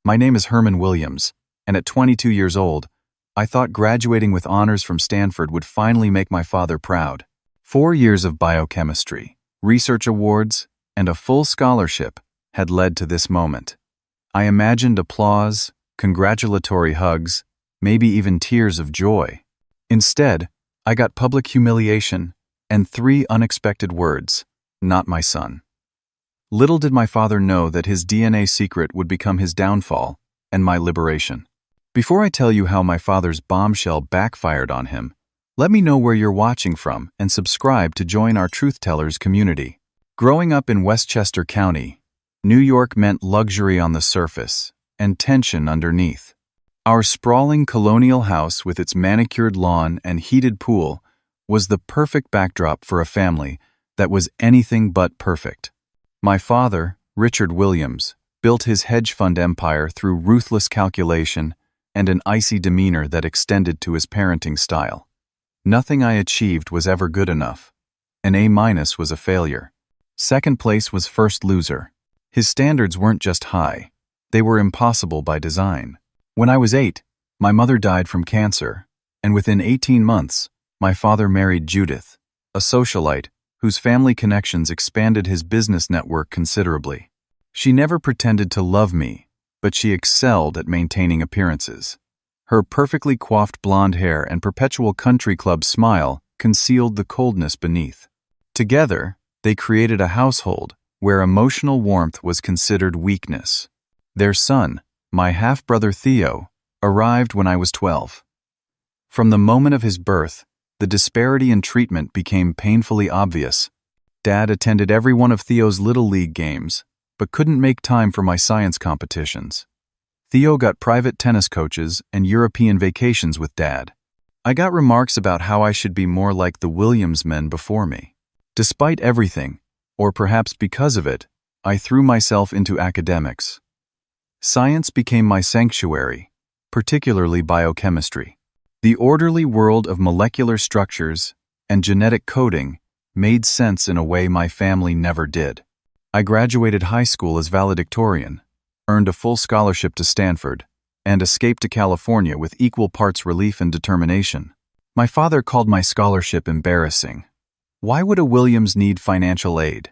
My name is Herman Williams, and at 22 years old, I thought graduating with honors from Stanford would finally make my father proud. 4 years of biochemistry, research awards, and a full scholarship had led to this moment. I imagined applause, congratulatory hugs, maybe even tears of joy. Instead, I got public humiliation and 3 unexpected words: not my son. Little did my father know that his DNA secret would become his downfall and my liberation. Before I tell you how my father's bombshell backfired on him, let me know where you're watching from and subscribe to join our Truth Tellers community. Growing up in Westchester County, New York meant luxury on the surface and tension underneath. Our sprawling colonial house with its manicured lawn and heated pool was the perfect backdrop for a family that was anything but perfect. My father, Richard Williams, built his hedge fund empire through ruthless calculation and an icy demeanor that extended to his parenting style. Nothing I achieved was ever good enough. An A- was a failure. Second place was first loser. His standards weren't just high, they were impossible by design. When I was 8, my mother died from cancer, and within 18 months, my father married Judith, a socialite whose family connections expanded his business network considerably. She never pretended to love me, but she excelled at maintaining appearances. Her perfectly coiffed blonde hair and perpetual country club smile concealed the coldness beneath. Together, they created a household where emotional warmth was considered weakness. Their son, my half-brother Theo, arrived when I was 12. From the moment of his birth, the disparity in treatment became painfully obvious. Dad attended every one of Theo's Little League games, but couldn't make time for my science competitions. Theo got private tennis coaches and European vacations with Dad. I got remarks about how I should be more like the Williams men before me. Despite everything, or perhaps because of it, I threw myself into academics. Science became my sanctuary, particularly biochemistry. The orderly world of molecular structures and genetic coding made sense in a way my family never did. I graduated high school as valedictorian, earned a full scholarship to Stanford, and escaped to California with equal parts relief and determination. My father called my scholarship embarrassing. Why would a Williams need financial aid?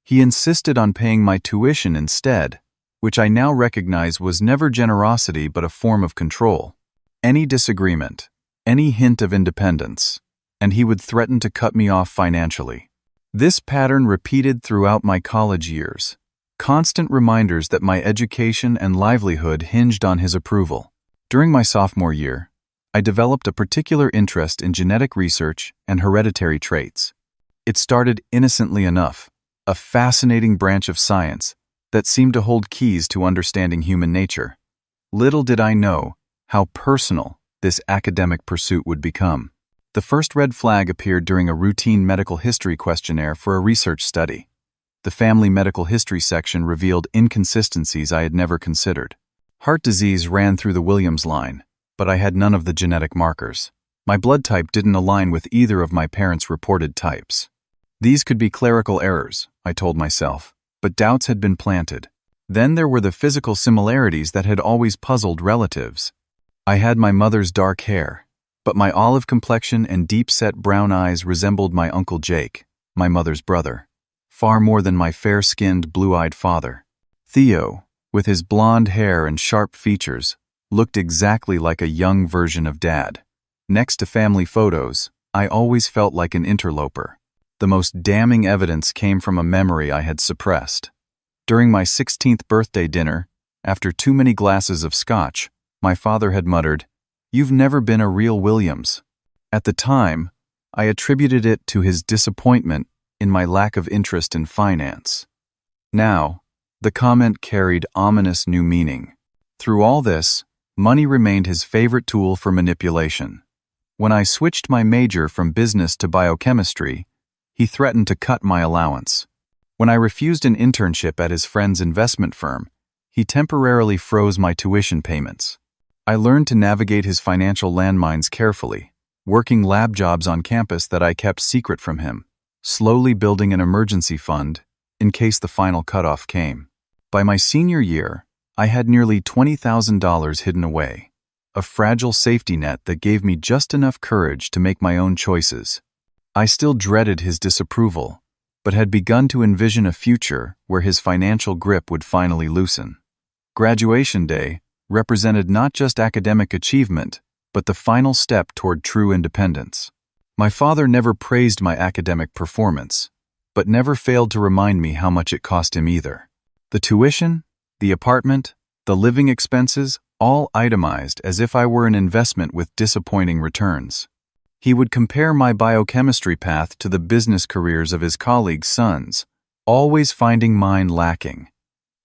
He insisted on paying my tuition instead, which I now recognize was never generosity but a form of control. Any disagreement, any hint of independence, and he would threaten to cut me off financially. This pattern repeated throughout my college years. Constant reminders that my education and livelihood hinged on his approval. During my sophomore year, I developed a particular interest in genetic research and hereditary traits. It started innocently enough, a fascinating branch of science that seemed to hold keys to understanding human nature. Little did I know how personal this academic pursuit would become. The first red flag appeared during a routine medical history questionnaire for a research study. The family medical history section revealed inconsistencies I had never considered. Heart disease ran through the Williams line, but I had none of the genetic markers. My blood type didn't align with either of my parents' reported types. These could be clerical errors, I told myself, but doubts had been planted. Then there were the physical similarities that had always puzzled relatives. I had my mother's dark hair, but my olive complexion and deep-set brown eyes resembled my Uncle Jake, my mother's brother, far more than my fair-skinned, blue-eyed father. Theo, with his blonde hair and sharp features, looked exactly like a young version of Dad. Next to family photos, I always felt like an interloper. The most damning evidence came from a memory I had suppressed. During my 16th birthday dinner, after too many glasses of scotch, my father had muttered, "You've never been a real Williams." At the time, I attributed it to his disappointment in my lack of interest in finance. Now, the comment carried ominous new meaning. Through all this, money remained his favorite tool for manipulation. When I switched my major from business to biochemistry, he threatened to cut my allowance. When I refused an internship at his friend's investment firm, he temporarily froze my tuition payments. I learned to navigate his financial landmines carefully, working lab jobs on campus that I kept secret from him, slowly building an emergency fund in case the final cutoff came. By my senior year, I had nearly $20,000 hidden away, a fragile safety net that gave me just enough courage to make my own choices. I still dreaded his disapproval, but had begun to envision a future where his financial grip would finally loosen. Graduation day represented not just academic achievement, but the final step toward true independence. My father never praised my academic performance, but never failed to remind me how much it cost him either. The tuition, the apartment, the living expenses, all itemized as if I were an investment with disappointing returns. He would compare my biochemistry path to the business careers of his colleagues' sons, always finding mine lacking.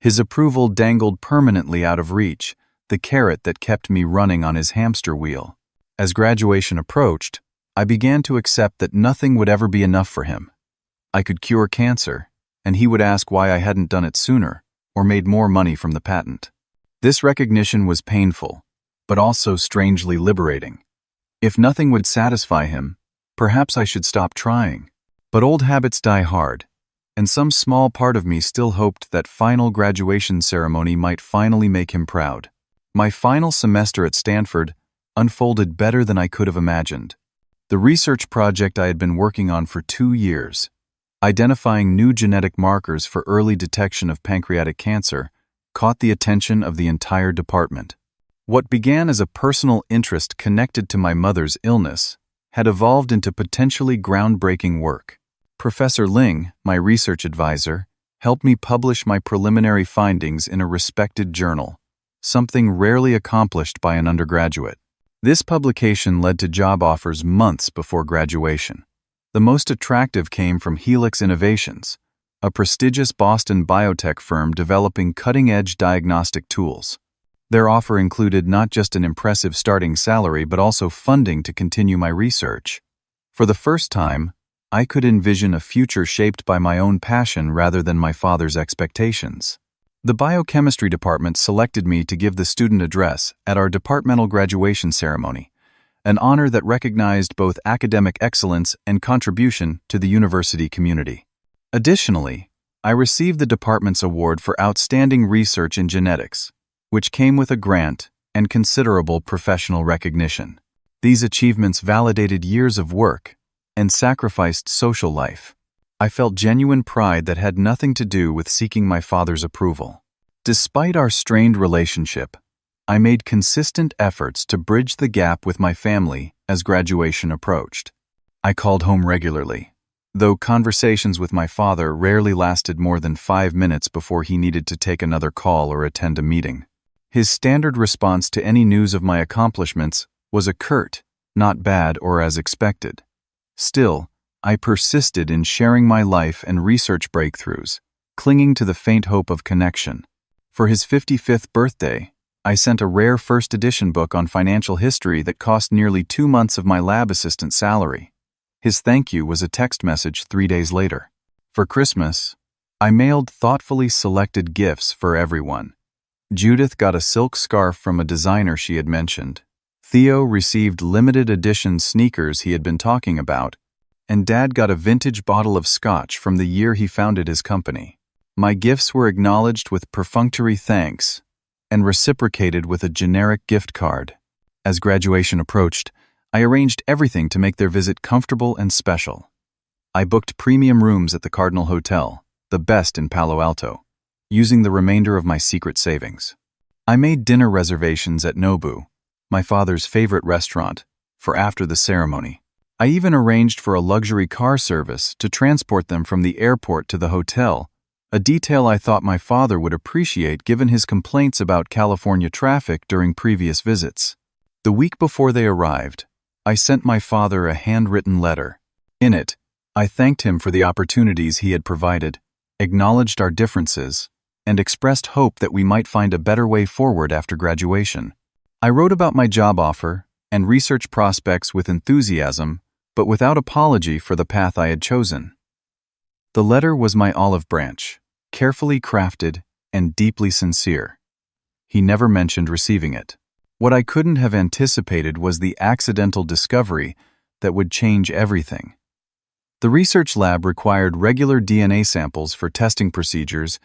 His approval dangled permanently out of reach, the carrot that kept me running on his hamster wheel. As graduation approached, I began to accept that nothing would ever be enough for him. I could cure cancer, and he would ask why I hadn't done it sooner, or made more money from the patent. This recognition was painful, but also strangely liberating. If nothing would satisfy him, perhaps I should stop trying. But old habits die hard, and some small part of me still hoped that final graduation ceremony might finally make him proud. My final semester at Stanford unfolded better than I could have imagined. The research project I had been working on for 2 years, identifying new genetic markers for early detection of pancreatic cancer, caught the attention of the entire department. What began as a personal interest connected to my mother's illness had evolved into potentially groundbreaking work. Professor Ling, my research advisor, helped me publish my preliminary findings in a respected journal, something rarely accomplished by an undergraduate. This publication led to job offers months before graduation. The most attractive came from Helix Innovations, a prestigious Boston biotech firm developing cutting-edge diagnostic tools. Their offer included not just an impressive starting salary but also funding to continue my research. For the first time, I could envision a future shaped by my own passion rather than my father's expectations. The biochemistry department selected me to give the student address at our departmental graduation ceremony, an honor that recognized both academic excellence and contribution to the university community. Additionally, I received the department's award for outstanding research in genetics, which came with a grant and considerable professional recognition. These achievements validated years of work and sacrificed social life. I felt genuine pride that had nothing to do with seeking my father's approval. Despite our strained relationship, I made consistent efforts to bridge the gap with my family as graduation approached. I called home regularly, though conversations with my father rarely lasted more than 5 minutes before he needed to take another call or attend a meeting. His standard response to any news of my accomplishments was a curt, "Not bad or as expected." Still, I persisted in sharing my life and research breakthroughs, clinging to the faint hope of connection. For his 55th birthday, I sent a rare first edition book on financial history that cost nearly 2 months of my lab assistant salary. His thank you was a text message 3 days later. For Christmas, I mailed thoughtfully selected gifts for everyone. Judith got a silk scarf from a designer she had mentioned. Theo received limited edition sneakers he had been talking about, and Dad got a vintage bottle of scotch from the year he founded his company. My gifts were acknowledged with perfunctory thanks and reciprocated with a generic gift card. As graduation approached, I arranged everything to make their visit comfortable and special. I booked premium rooms at the Cardinal Hotel, the best in Palo Alto, using the remainder of my secret savings. I made dinner reservations at Nobu, my father's favorite restaurant, for after the ceremony. I even arranged for a luxury car service to transport them from the airport to the hotel, a detail I thought my father would appreciate given his complaints about California traffic during previous visits. The week before they arrived, I sent my father a handwritten letter. In it, I thanked him for the opportunities he had provided, acknowledged our differences, and expressed hope that we might find a better way forward after graduation. I wrote about my job offer and research prospects with enthusiasm, but without apology for the path I had chosen. The letter was my olive branch, carefully crafted and deeply sincere. He never mentioned receiving it. What I couldn't have anticipated was the accidental discovery that would change everything. The research lab required regular DNA samples for testing procedures,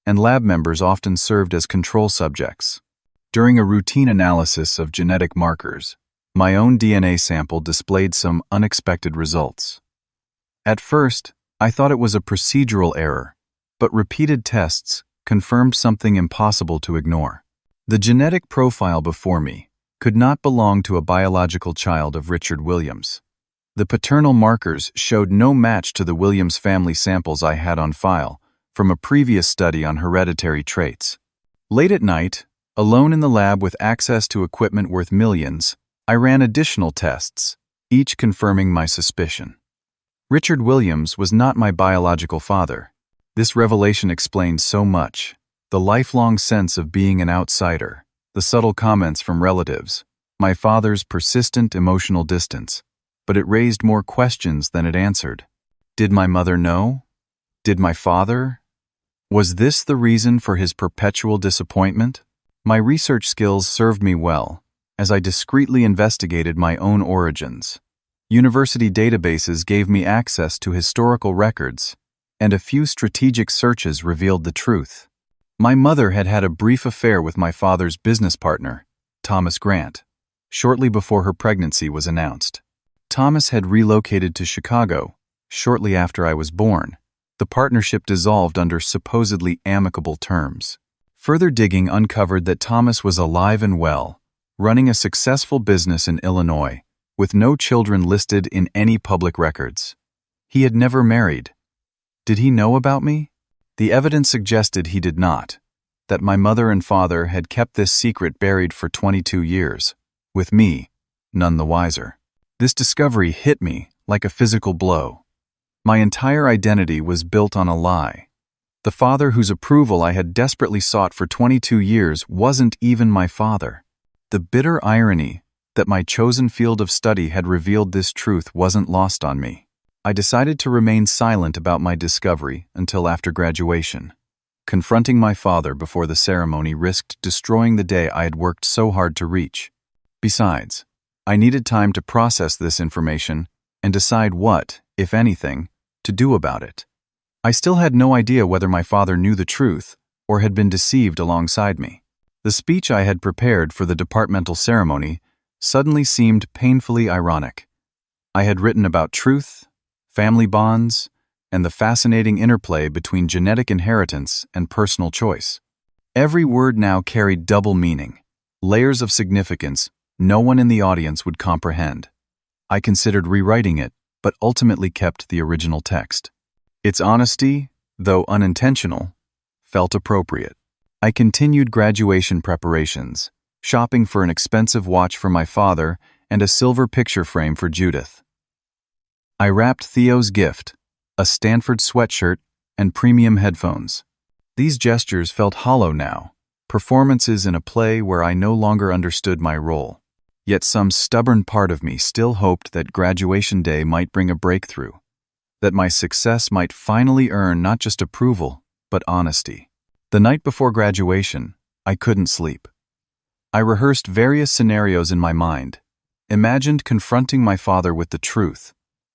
and lab members often served as control subjects. During a routine analysis of genetic markers, my own DNA sample displayed some unexpected results. At first, I thought it was a procedural error, but repeated tests confirmed something impossible to ignore. The genetic profile before me could not belong to a biological child of Richard Williams. The paternal markers showed no match to the Williams family samples I had on file from a previous study on hereditary traits. Late at night, alone in the lab with access to equipment worth millions, I ran additional tests, each confirming my suspicion. Richard Williams was not my biological father. This revelation explained so much: the lifelong sense of being an outsider, the subtle comments from relatives, my father's persistent emotional distance. But it raised more questions than it answered. Did my mother know? Did my father? Was this the reason for his perpetual disappointment? My research skills served me well, as I discreetly investigated my own origins. University databases gave me access to historical records, and a few strategic searches revealed the truth. My mother had had a brief affair with my father's business partner, Thomas Grant, shortly before her pregnancy was announced. Thomas had relocated to Chicago shortly after I was born. The partnership dissolved under supposedly amicable terms. Further digging uncovered that Thomas was alive and well, running a successful business in Illinois, with no children listed in any public records. He had never married. Did he know about me? The evidence suggested he did not, that my mother and father had kept this secret buried for 22 years, with me none the wiser. This discovery hit me like a physical blow. My entire identity was built on a lie. The father whose approval I had desperately sought for 22 years wasn't even my father. The bitter irony that my chosen field of study had revealed this truth wasn't lost on me. I decided to remain silent about my discovery until after graduation. Confronting my father before the ceremony risked destroying the day I had worked so hard to reach. Besides, I needed time to process this information and decide what, if anything, to do about it. I still had no idea whether my father knew the truth or had been deceived alongside me. The speech I had prepared for the departmental ceremony suddenly seemed painfully ironic. I had written about truth, family bonds, and the fascinating interplay between genetic inheritance and personal choice. Every word now carried double meaning, layers of significance no one in the audience would comprehend. I considered rewriting it, but ultimately kept the original text. Its honesty, though unintentional, felt appropriate. I continued graduation preparations, shopping for an expensive watch for my father and a silver picture frame for Judith. I wrapped Theo's gift, a Stanford sweatshirt and premium headphones. These gestures felt hollow now, performances in a play where I no longer understood my role. Yet some stubborn part of me still hoped that graduation day might bring a breakthrough, that my success might finally earn not just approval, but honesty. The night before graduation, I couldn't sleep. I rehearsed various scenarios in my mind, imagined confronting my father with the truth,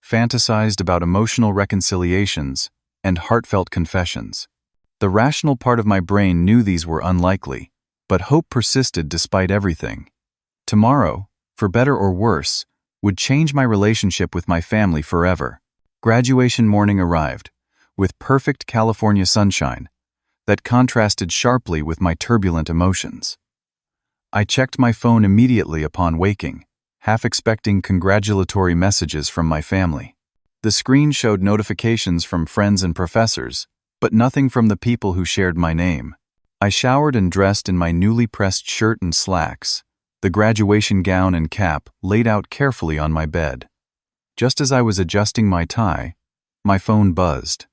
fantasized about emotional reconciliations, and heartfelt confessions. The rational part of my brain knew these were unlikely, but hope persisted despite everything. Tomorrow, for better or worse, would change my relationship with my family forever. Graduation morning arrived, with perfect California sunshine that contrasted sharply with my turbulent emotions. I checked my phone immediately upon waking, half expecting congratulatory messages from my family. The screen showed notifications from friends and professors, but nothing from the people who shared my name. I showered and dressed in my newly pressed shirt and slacks, the graduation gown and cap laid out carefully on my bed. Just as I was adjusting my tie, my phone buzzed.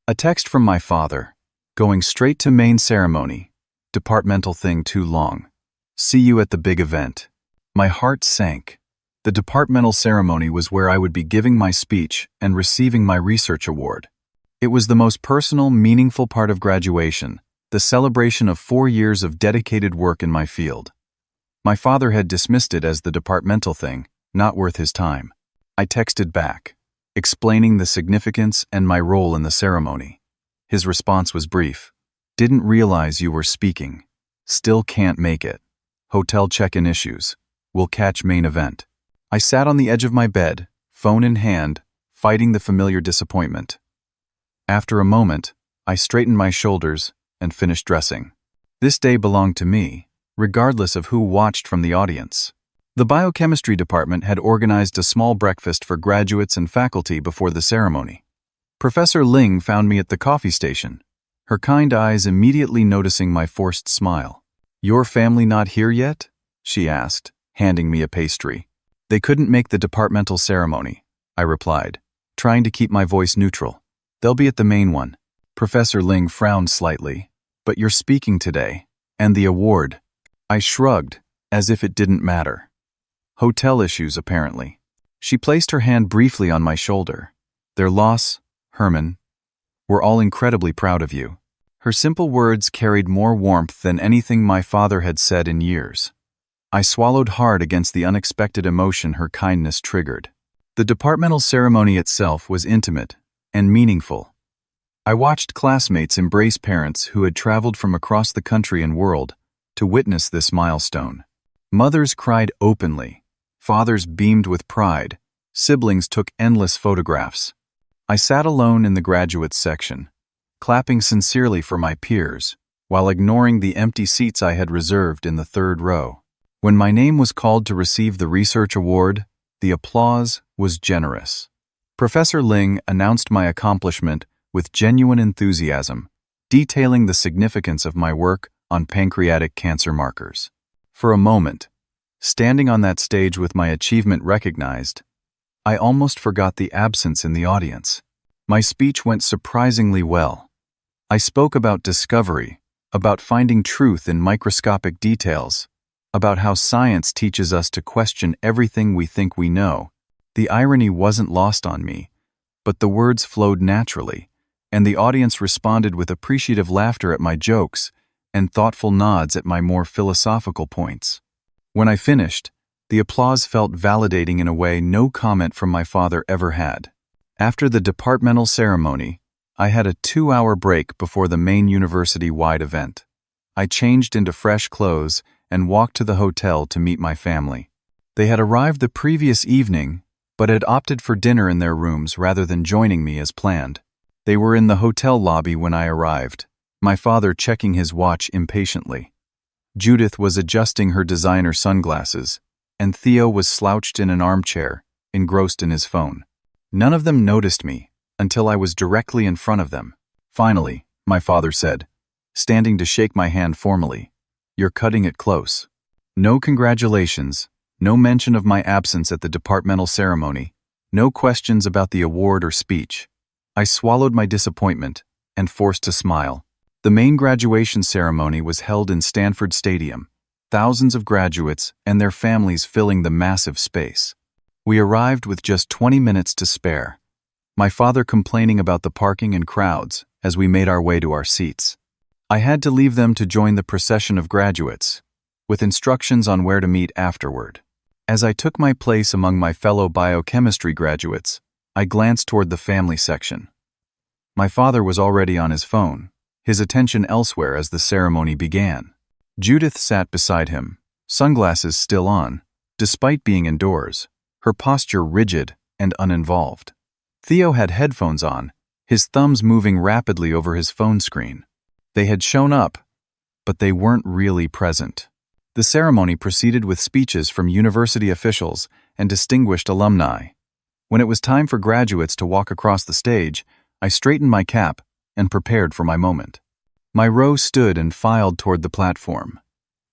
A text from my father, going straight to main ceremony, departmental thing too long. See you at the big event. My heart sank. The departmental ceremony was where I would be giving my speech and receiving my research award. It was the most personal, meaningful part of graduation, the celebration of 4 years of dedicated work in my field. My father had dismissed it as the departmental thing, not worth his time. I texted back, explaining the significance and my role in the ceremony. His response was brief. Didn't realize you were speaking. Still can't make it. Hotel check-in issues. Will catch main event. I sat on the edge of my bed, phone in hand, fighting the familiar disappointment. After a moment, I straightened my shoulders and finished dressing. This day belonged to me, regardless of who watched from the audience. The biochemistry department had organized a small breakfast for graduates and faculty before the ceremony. Professor Ling found me at the coffee station, her kind eyes immediately noticing my forced smile. "Your family not here yet?" she asked, handing me a pastry. "They couldn't make the departmental ceremony," I replied, trying to keep my voice neutral. "They'll be at the main one." Professor Ling frowned slightly. "But you're speaking today, and the award." I shrugged, as if it didn't matter. "Hotel issues, apparently." She placed her hand briefly on my shoulder. "Their loss, Herman. We're all incredibly proud of you." Her simple words carried more warmth than anything my father had said in years. I swallowed hard against the unexpected emotion her kindness triggered. The departmental ceremony itself was intimate and meaningful. I watched classmates embrace parents who had traveled from across the country and world to witness this milestone. Mothers cried openly, fathers beamed with pride, siblings took endless photographs. I sat alone in the graduates section, clapping sincerely for my peers, while ignoring the empty seats I had reserved in the third row. When my name was called to receive the research award, the applause was generous. Professor Ling announced my accomplishment with genuine enthusiasm, detailing the significance of my work on pancreatic cancer markers. For a moment, standing on that stage with my achievement recognized, I almost forgot the absence in the audience. My speech went surprisingly well. I spoke about discovery, about finding truth in microscopic details, about how science teaches us to question everything we think we know. The irony wasn't lost on me, but the words flowed naturally, and the audience responded with appreciative laughter at my jokes and thoughtful nods at my more philosophical points. When I finished, the applause felt validating in a way no comment from my father ever had. After the departmental ceremony, I had a 2-hour break before the main university-wide event. I changed into fresh clothes and walked to the hotel to meet my family. They had arrived the previous evening, but had opted for dinner in their rooms rather than joining me as planned. They were in the hotel lobby when I arrived, my father checking his watch impatiently. Judith was adjusting her designer sunglasses, and Theo was slouched in an armchair, engrossed in his phone. None of them noticed me until I was directly in front of them. "Finally," my father said, standing to shake my hand formally, "you're cutting it close." No congratulations, no mention of my absence at the departmental ceremony, no questions about the award or speech. I swallowed my disappointment and forced a smile. The main graduation ceremony was held in Stanford Stadium, thousands of graduates and their families filling the massive space. We arrived with just 20 minutes to spare, my father complaining about the parking and crowds as we made our way to our seats. I had to leave them to join the procession of graduates, with instructions on where to meet afterward. As I took my place among my fellow biochemistry graduates, I glanced toward the family section. My father was already on his phone, his attention elsewhere as the ceremony began. Judith sat beside him, sunglasses still on, despite being indoors, her posture rigid and uninvolved. Theo had headphones on, his thumbs moving rapidly over his phone screen. They had shown up, but they weren't really present. The ceremony proceeded with speeches from university officials and distinguished alumni. When it was time for graduates to walk across the stage, I straightened my cap and prepared for my moment. My row stood and filed toward the platform.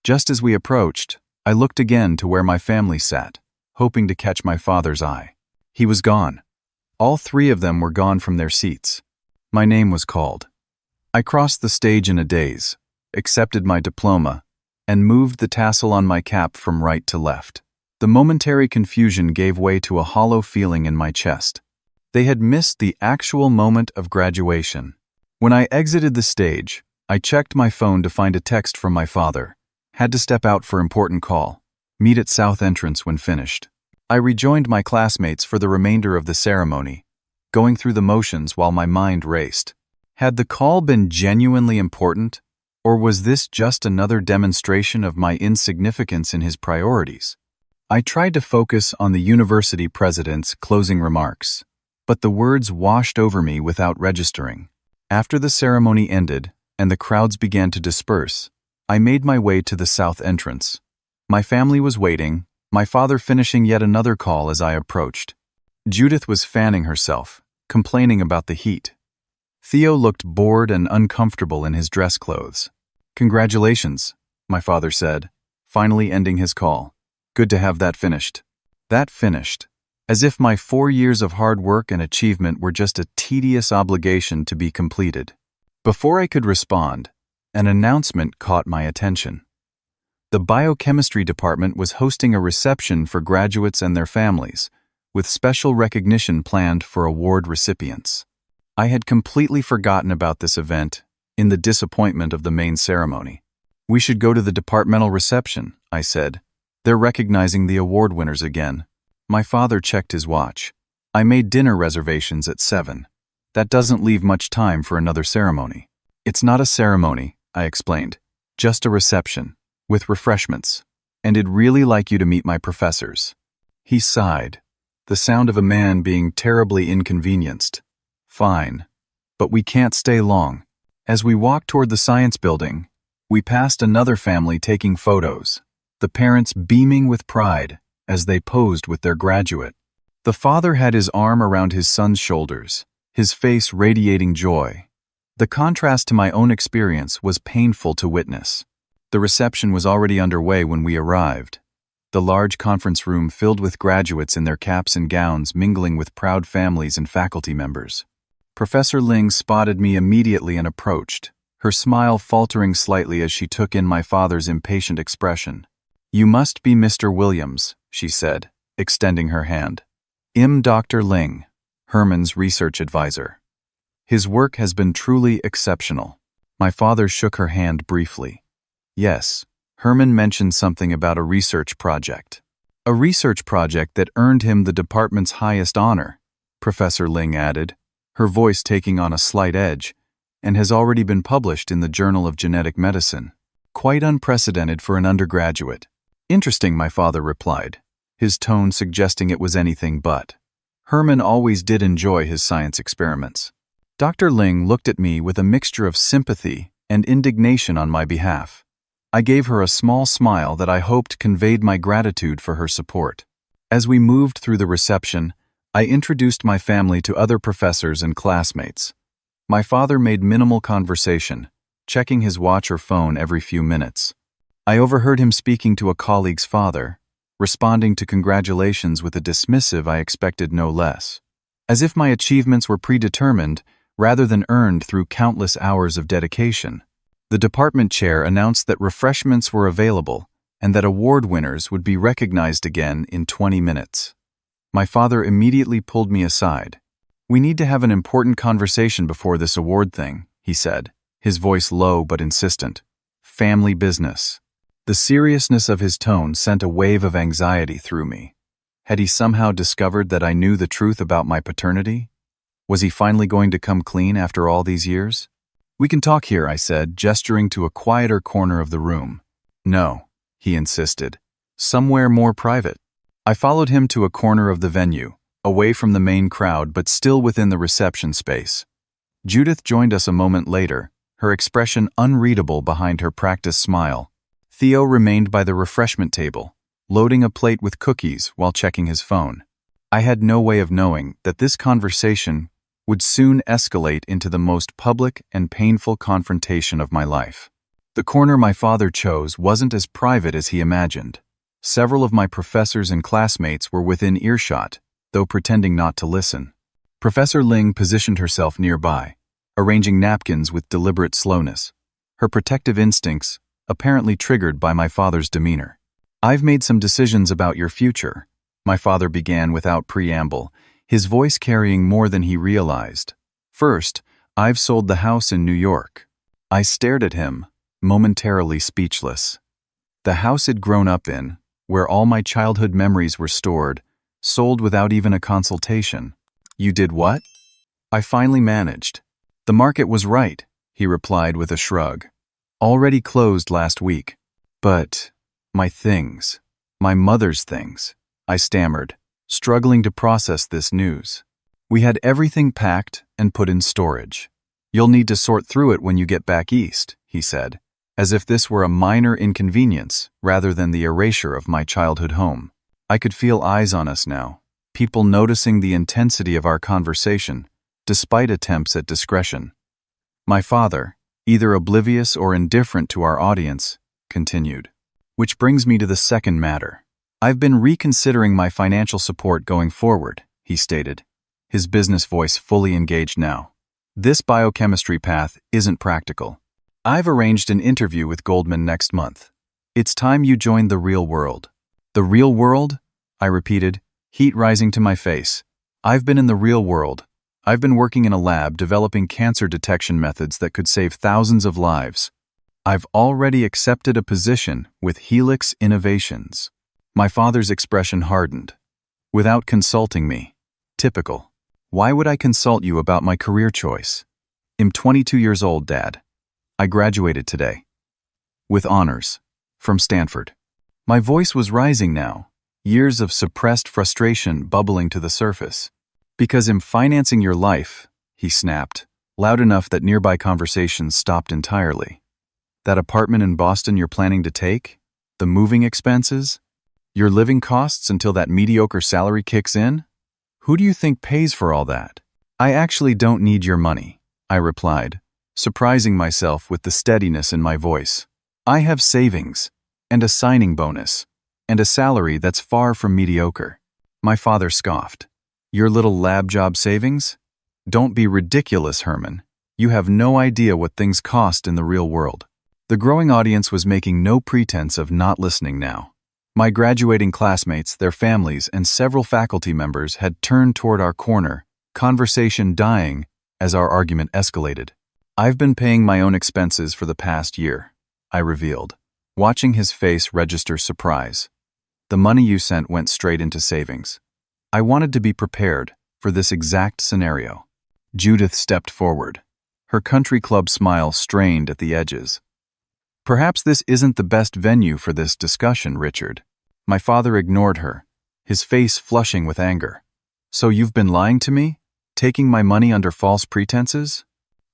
Just as we approached, I looked again to where my family sat, hoping to catch my father's eye. He was gone. All 3 of them were gone from their seats. My name was called. I crossed the stage in a daze, accepted my diploma, and moved the tassel on my cap from right to left. The momentary confusion gave way to a hollow feeling in my chest. They had missed the actual moment of graduation. When I exited the stage, I checked my phone to find a text from my father. Had to step out for important call. Meet at South Entrance when finished. I rejoined my classmates for the remainder of the ceremony, going through the motions while my mind raced. Had the call been genuinely important, or was this just another demonstration of my insignificance in his priorities? I tried to focus on the university president's closing remarks, but the words washed over me without registering. After the ceremony ended and the crowds began to disperse, I made my way to the south entrance. My family was waiting, my father finishing yet another call as I approached. Judith was fanning herself, complaining about the heat. Theo looked bored and uncomfortable in his dress clothes. "Congratulations," my father said, finally ending his call. "Good to have that finished." That finished, as if my 4 years of hard work and achievement were just a tedious obligation to be completed. Before I could respond, an announcement caught my attention. The biochemistry department was hosting a reception for graduates and their families, with special recognition planned for award recipients. I had completely forgotten about this event in the disappointment of the main ceremony. "We should go to the departmental reception," I said. "They're recognizing the award winners again." My father checked his watch. "I made dinner reservations at 7. That doesn't leave much time for another ceremony." "It's not a ceremony," I explained. "Just a reception, with refreshments. And I'd really like you to meet my professors." He sighed, the sound of a man being terribly inconvenienced. "Fine, but we can't stay long." As we walked toward the science building, we passed another family taking photos, the parents beaming with pride as they posed with their graduate. The father had his arm around his son's shoulders, his face radiating joy. The contrast to my own experience was painful to witness. The reception was already underway when we arrived. The large conference room filled with graduates in their caps and gowns mingling with proud families and faculty members. Professor Ling spotted me immediately and approached, her smile faltering slightly as she took in my father's impatient expression. "You must be Mr. Williams," she said, extending her hand. "I'm Dr. Ling, Herman's research advisor. His work has been truly exceptional." My father shook her hand briefly. "Yes, Herman mentioned something about a research project. A research project that earned him the department's highest honor," Professor Ling added, her voice taking on a slight edge, "and has already been published in the Journal of Genetic Medicine. Quite unprecedented for an undergraduate." "Interesting," my father replied, his tone suggesting it was anything but. Herman always did enjoy his science experiments. Dr. Ling looked at me with a mixture of sympathy and indignation on my behalf. I gave her a small smile that I hoped conveyed my gratitude for her support. As we moved through the reception, I introduced my family to other professors and classmates. My father made minimal conversation, checking his watch or phone every few minutes. I overheard him speaking to a colleague's father, responding to congratulations with a dismissive I expected no less. As if my achievements were predetermined, rather than earned through countless hours of dedication. The department chair announced that refreshments were available and that award winners would be recognized again in 20 minutes. My father immediately pulled me aside. "We need to have an important conversation before this award thing," he said, his voice low but insistent. "Family business." The seriousness of his tone sent a wave of anxiety through me. Had he somehow discovered that I knew the truth about my paternity? Was he finally going to come clean after all these years? "We can talk here," I said, gesturing to a quieter corner of the room. "No," he insisted. "Somewhere more private." I followed him to a corner of the venue, away from the main crowd but still within the reception space. Judith joined us a moment later, her expression unreadable behind her practiced smile. Theo remained by the refreshment table, loading a plate with cookies while checking his phone. I had no way of knowing that this conversation would soon escalate into the most public and painful confrontation of my life. The corner my father chose wasn't as private as he imagined. Several of my professors and classmates were within earshot, though pretending not to listen. Professor Ling positioned herself nearby, arranging napkins with deliberate slowness, her protective instincts apparently triggered by my father's demeanor. "I've made some decisions about your future," my father began without preamble, his voice carrying more than he realized. "First, I've sold the house in New York." I stared at him, momentarily speechless. The house I'd grown up in, where all my childhood memories were stored, sold without even a consultation. "You did what?" I finally managed. The market was right, he replied with a shrug. Already closed last week. But my things, my mother's things, I stammered, struggling to process this news. We had everything packed and put in storage. You'll need to sort through it when you get back east, he said, as if this were a minor inconvenience rather than the erasure of my childhood home. I could feel eyes on us now, people noticing the intensity of our conversation, despite attempts at discretion. My father, either oblivious or indifferent to our audience, continued. Which brings me to the second matter. I've been reconsidering my financial support going forward, he stated, his business voice fully engaged now. This biochemistry path isn't practical. I've arranged an interview with Goldman next month. It's time you joined the real world. The real world? I repeated, heat rising to my face. I've been in the real world. I've been working in a lab developing cancer detection methods that could save thousands of lives. I've already accepted a position with Helix Innovations. My father's expression hardened. Without consulting me. Typical. Why would I consult you about my career choice? I'm 22 years old, Dad. I graduated today. With honors. From Stanford. My voice was rising now, years of suppressed frustration bubbling to the surface. Because I'm financing your life, he snapped, loud enough that nearby conversations stopped entirely. That apartment in Boston you're planning to take? The moving expenses? Your living costs until that mediocre salary kicks in? Who do you think pays for all that? I actually don't need your money, I replied, surprising myself with the steadiness in my voice. I have savings, and a signing bonus, and a salary that's far from mediocre. My father scoffed. Your little lab job savings? Don't be ridiculous, Herman. You have no idea what things cost in the real world. The growing audience was making no pretense of not listening now. My graduating classmates, their families, and several faculty members had turned toward our corner, conversation dying as our argument escalated. I've been paying my own expenses for the past year, I revealed, watching his face register surprise. The money you sent went straight into savings. I wanted to be prepared for this exact scenario. Judith stepped forward, her country club smile strained at the edges. Perhaps this isn't the best venue for this discussion, Richard. My father ignored her, his face flushing with anger. So you've been lying to me? Taking my money under false pretenses?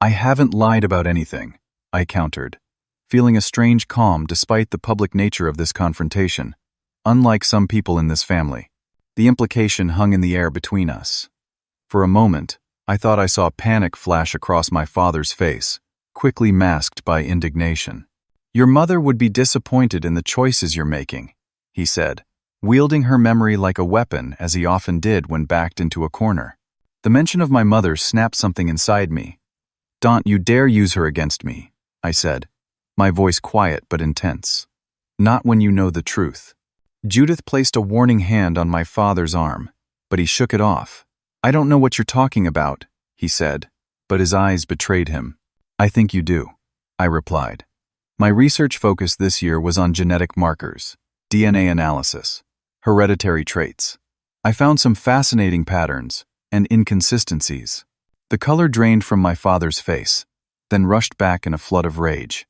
I haven't lied about anything, I countered, feeling a strange calm despite the public nature of this confrontation, unlike some people in this family. The implication hung in the air between us. For a moment, I thought I saw panic flash across my father's face, quickly masked by indignation. Your mother would be disappointed in the choices you're making, he said, wielding her memory like a weapon as he often did when backed into a corner. The mention of my mother snapped something inside me. Don't you dare use her against me, I said, my voice quiet but intense. Not when you know the truth. Judith placed a warning hand on my father's arm, but he shook it off. I don't know what you're talking about, he said, but his eyes betrayed him. I think you do, I replied. My research focus this year was on genetic markers, DNA analysis, hereditary traits. I found some fascinating patterns and inconsistencies. The color drained from my father's face, then rushed back in a flood of rage.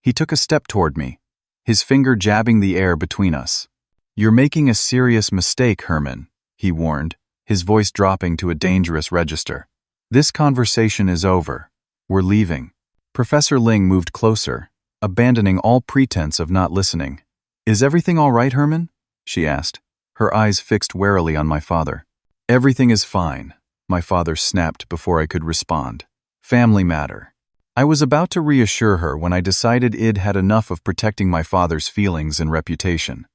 He took a step toward me, his finger jabbing the air between us. You're making a serious mistake, Herman, he warned, his voice dropping to a dangerous register. This conversation is over. We're leaving. Professor Ling moved closer, abandoning all pretense of not listening. Is everything all right, Herman? She asked, her eyes fixed warily on my father. Everything is fine, my father snapped before I could respond. Family matter. I was about to reassure her when I decided I'd had enough of protecting my father's feelings and reputation.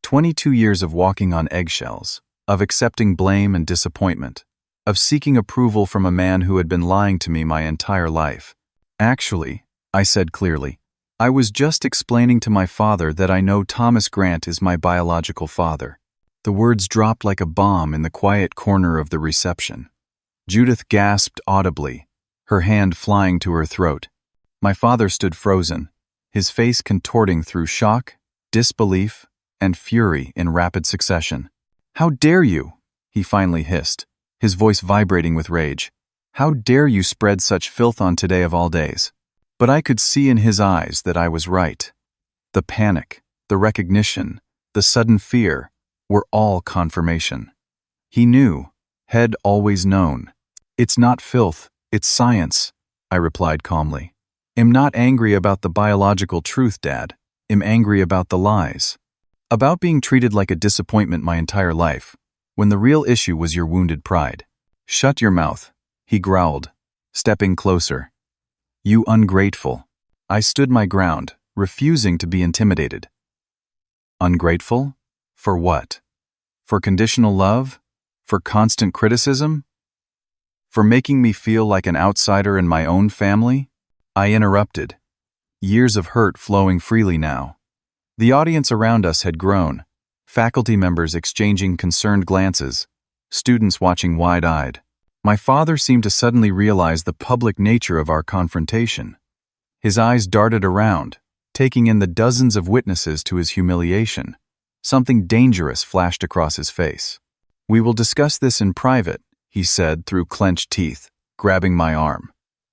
22 years of walking on eggshells, of accepting blame and disappointment, of seeking approval from a man who had been lying to me my entire life. Actually, I said clearly, I was just explaining to my father that I know Thomas Grant is my biological father. The words dropped like a bomb in the quiet corner of the reception. Judith gasped audibly, her hand flying to her throat. My father stood frozen, his face contorting through shock, disbelief, and fury in rapid succession. How dare you? He finally hissed, his voice vibrating with rage. How dare you spread such filth on today of all days? But I could see in his eyes that I was right. The panic, the recognition, the sudden fear were all confirmation. He knew, had always known. It's not filth, it's science, I replied calmly. I'm not angry about the biological truth, Dad. I'm angry about the lies. About being treated like a disappointment my entire life, when the real issue was your wounded pride. Shut your mouth, he growled, stepping closer. You ungrateful. I stood my ground, refusing to be intimidated. Ungrateful? For what? For conditional love? For constant criticism? For making me feel like an outsider in my own family? I interrupted. Years of hurt flowing freely now. The audience around us had grown, faculty members exchanging concerned glances, students watching wide-eyed. My father seemed to suddenly realize the public nature of our confrontation. His eyes darted around, taking in the dozens of witnesses to his humiliation. Something dangerous flashed across his face. We will discuss this in private, he said through clenched teeth, grabbing my arm.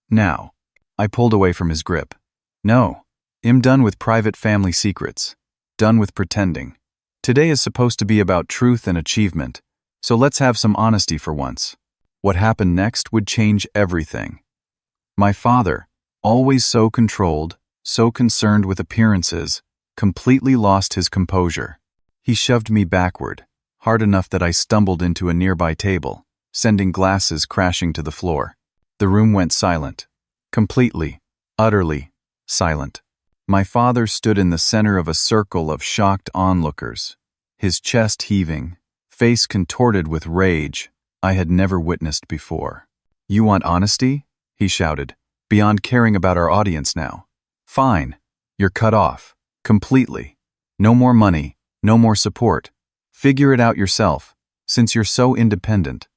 Now. I pulled away from his grip. No, I'm done with private family secrets. Done with pretending. Today is supposed to be about truth and achievement, so let's have some honesty for once. What happened next would change everything. My father, always so controlled, so concerned with appearances, completely lost his composure. He shoved me backward, hard enough that I stumbled into a nearby table, sending glasses crashing to the floor. The room went silent. Completely, utterly silent. My father stood in the center of a circle of shocked onlookers, his chest heaving, face contorted with rage I had never witnessed before. You want honesty? He shouted, beyond caring about our audience now. Fine, you're cut off, completely. No more money, no more support. Figure it out yourself, since you're so independent.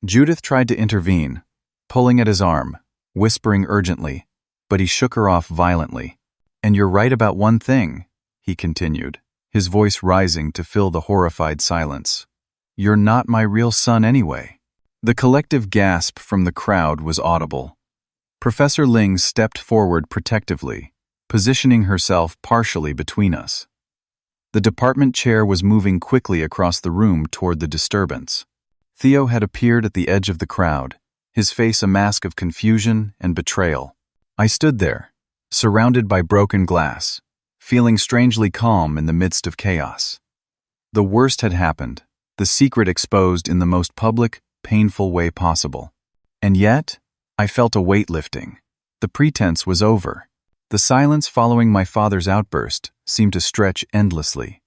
Judith tried to intervene, pulling at his arm, whispering urgently, but he shook her off violently. And you're right about one thing, he continued, his voice rising to fill the horrified silence. You're not my real son anyway. The collective gasp from the crowd was audible. Professor Ling stepped forward protectively, positioning herself partially between us. The department chair was moving quickly across the room toward the disturbance. Theo had appeared at the edge of the crowd, his face a mask of confusion and betrayal. I stood there, surrounded by broken glass, feeling strangely calm in the midst of chaos. The worst had happened, the secret exposed in the most public, painful way possible. And yet, I felt a weight lifting. The pretense was over. The silence following my father's outburst seemed to stretch endlessly.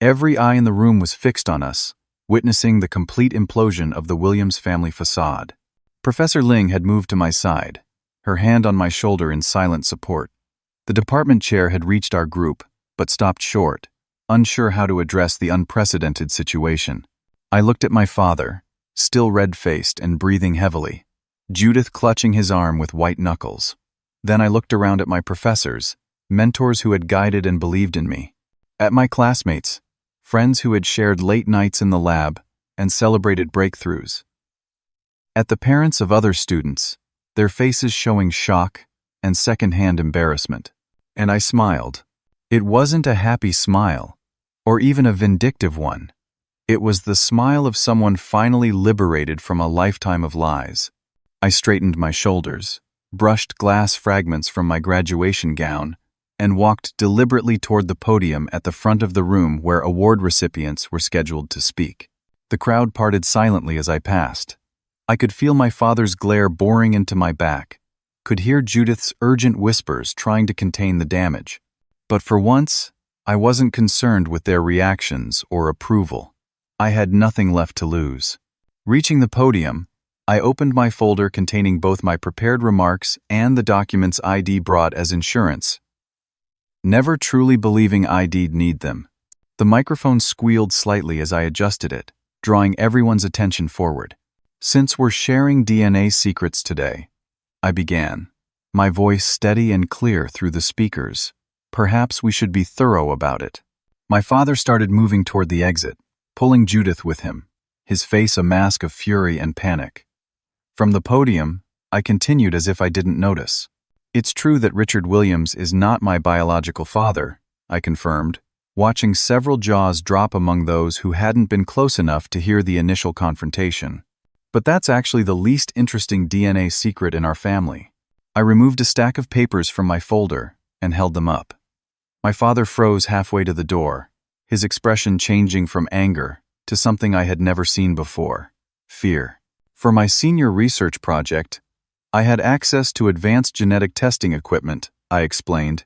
Every eye in the room was fixed on us, witnessing the complete implosion of the Williams family facade. Professor Ling had moved to my side, her hand on my shoulder in silent support. The department chair had reached our group, but stopped short, unsure how to address the unprecedented situation. I looked at my father, still red-faced and breathing heavily, Judith clutching his arm with white knuckles. Then I looked around at my professors, mentors who had guided and believed in me, at my classmates, friends who had shared late nights in the lab and celebrated breakthroughs, at the parents of other students, their faces showing shock and secondhand embarrassment. And I smiled. It wasn't a happy smile, or even a vindictive one. It was the smile of someone finally liberated from a lifetime of lies. I straightened my shoulders, brushed glass fragments from my graduation gown, and walked deliberately toward the podium at the front of the room where award recipients were scheduled to speak. The crowd parted silently as I passed. I could feel my father's glare boring into my back, could hear Judith's urgent whispers trying to contain the damage. But for once, I wasn't concerned with their reactions or approval. I had nothing left to lose. Reaching the podium, I opened my folder containing both my prepared remarks and the documents ID brought as insurance, never truly believing I'd need them. The microphone squealed slightly as I adjusted it, drawing everyone's attention forward. Since we're sharing DNA secrets today, I began, my voice steady and clear through the speakers. Perhaps we should be thorough about it. My father started moving toward the exit, pulling Judith with him, his face a mask of fury and panic. From the podium, I continued as if I didn't notice. It's true that Richard Williams is not my biological father, I confirmed, watching several jaws drop among those who hadn't been close enough to hear the initial confrontation. But that's actually the least interesting DNA secret in our family. I removed a stack of papers from my folder and held them up. My father froze halfway to the door, his expression changing from anger to something I had never seen before: fear. For my senior research project, I had access to advanced genetic testing equipment, I explained,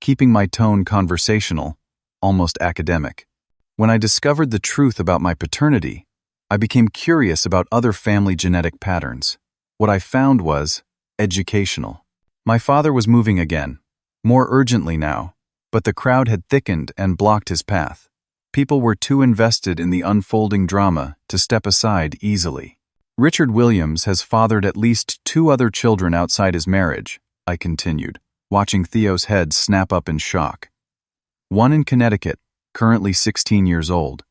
keeping my tone conversational, almost academic. When I discovered the truth about my paternity, I became curious about other family genetic patterns. What I found was educational. My father was moving again, more urgently now, but the crowd had thickened and blocked his path. People were too invested in the unfolding drama to step aside easily. Richard Williams has fathered at least 2 other children outside his marriage, I continued, watching Theo's head snap up in shock. One in Connecticut, currently 16 years old.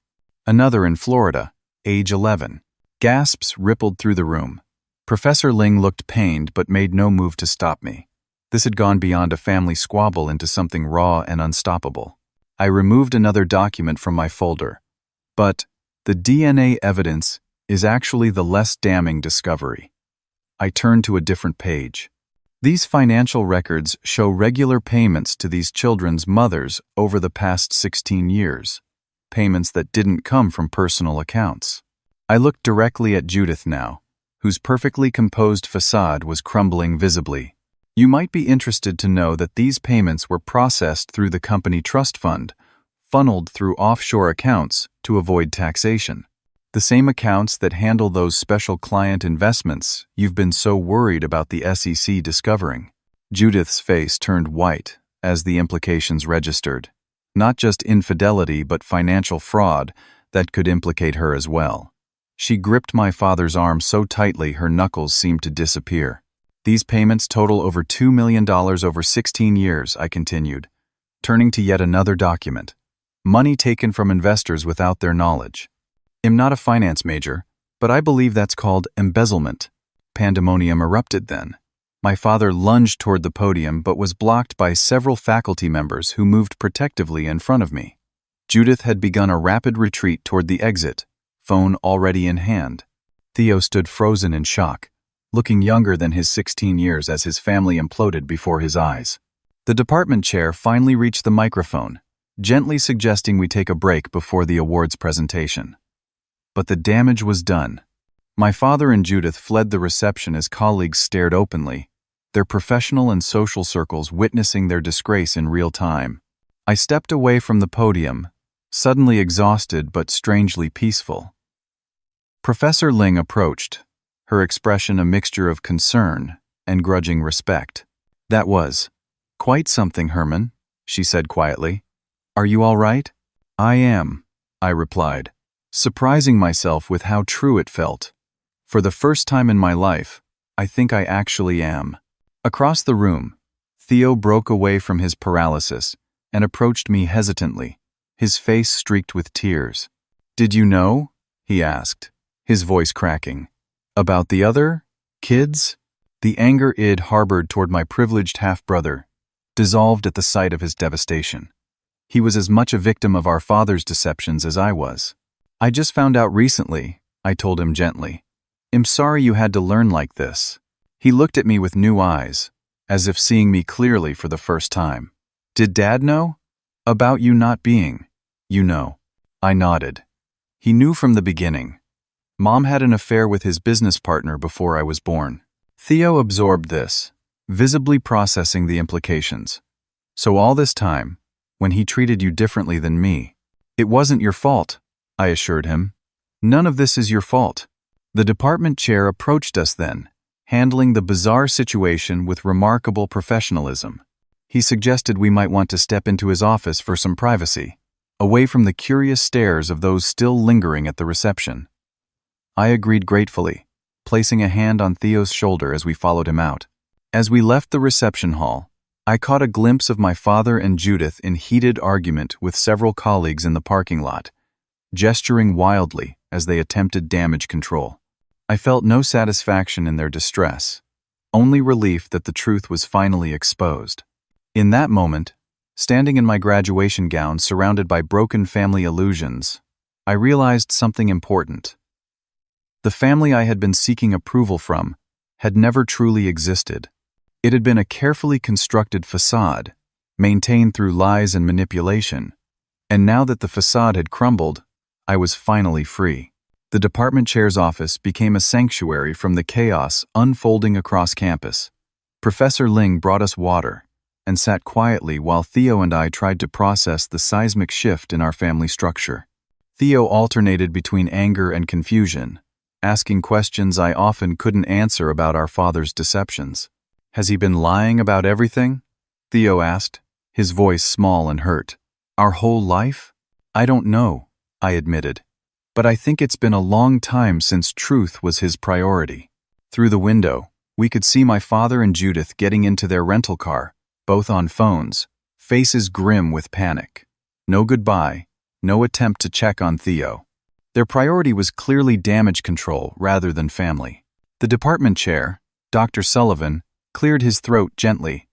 Another in Florida, age 11. Gasps rippled through the room. Professor Ling looked pained but made no move to stop me. This had gone beyond a family squabble into something raw and unstoppable. I removed another document from my folder. But the DNA evidence is actually the less damning discovery. I turned to a different page. These financial records show regular payments to these children's mothers over the past 16 years, payments that didn't come from personal accounts. I looked directly at Judith now, whose perfectly composed facade was crumbling visibly. You might be interested to know that these payments were processed through the company trust fund, funneled through offshore accounts to avoid taxation. The same accounts that handle those special client investments you've been so worried about the SEC discovering. Judith's face turned white as the implications registered. Not just infidelity but financial fraud that could implicate her as well. She gripped my father's arm so tightly her knuckles seemed to disappear. These payments total over $2 million over 16 years, I continued, turning to yet another document. Money taken from investors without their knowledge. I'm not a finance major, but I believe that's called embezzlement. Pandemonium erupted then. My father lunged toward the podium but was blocked by several faculty members who moved protectively in front of me. Judith had begun a rapid retreat toward the exit, phone already in hand. Theo stood frozen in shock, looking younger than his 16 years as his family imploded before his eyes. The department chair finally reached the microphone, gently suggesting we take a break before the awards presentation. But the damage was done. My father and Judith fled the reception as colleagues stared openly, their professional and social circles witnessing their disgrace in real time. I stepped away from the podium, suddenly exhausted but strangely peaceful. Professor Ling approached, her expression a mixture of concern and grudging respect. "That was quite something, Herman," she said quietly. "Are you all right?" "I am," I replied, surprising myself with how true it felt. For the first time in my life, I think I actually am. Across the room, Theo broke away from his paralysis and approached me hesitantly, his face streaked with tears. "Did you know?" he asked, his voice cracking. "About the other kids?" The anger I'd harbored toward my privileged half-brother dissolved at the sight of his devastation. He was as much a victim of our father's deceptions as I was. "I just found out recently," I told him gently. "I'm sorry you had to learn like this." He looked at me with new eyes, as if seeing me clearly for the first time. "Did Dad know? About you not being, you know?" I nodded. He knew from the beginning. Mom had an affair with his business partner before I was born. Theo absorbed this, visibly processing the implications. "So all this time, when he treated you differently than me, it wasn't your fault," I assured him. "None of this is your fault." The department chair approached us then, handling the bizarre situation with remarkable professionalism. He suggested we might want to step into his office for some privacy, away from the curious stares of those still lingering at the reception. I agreed gratefully, placing a hand on Theo's shoulder as we followed him out. As we left the reception hall, I caught a glimpse of my father and Judith in heated argument with several colleagues in the parking lot, gesturing wildly as they attempted damage control. I felt no satisfaction in their distress, only relief that the truth was finally exposed. In that moment, standing in my graduation gown surrounded by broken family illusions, I realized something important. The family I had been seeking approval from had never truly existed. It had been a carefully constructed facade, maintained through lies and manipulation. And now that the facade had crumbled, I was finally free. The department chair's office became a sanctuary from the chaos unfolding across campus. Professor Ling brought us water and sat quietly while Theo and I tried to process the seismic shift in our family structure. Theo alternated between anger and confusion, asking questions I often couldn't answer about our father's deceptions. "Has he been lying about everything?" Theo asked, his voice small and hurt. "Our whole life?" "I don't know," I admitted. "But I think it's been a long time since truth was his priority." Through the window, we could see my father and Judith getting into their rental car, both on phones, faces grim with panic. No goodbye, no attempt to check on Theo. Their priority was clearly damage control rather than family. The department chair, Dr. Sullivan, cleared his throat gently.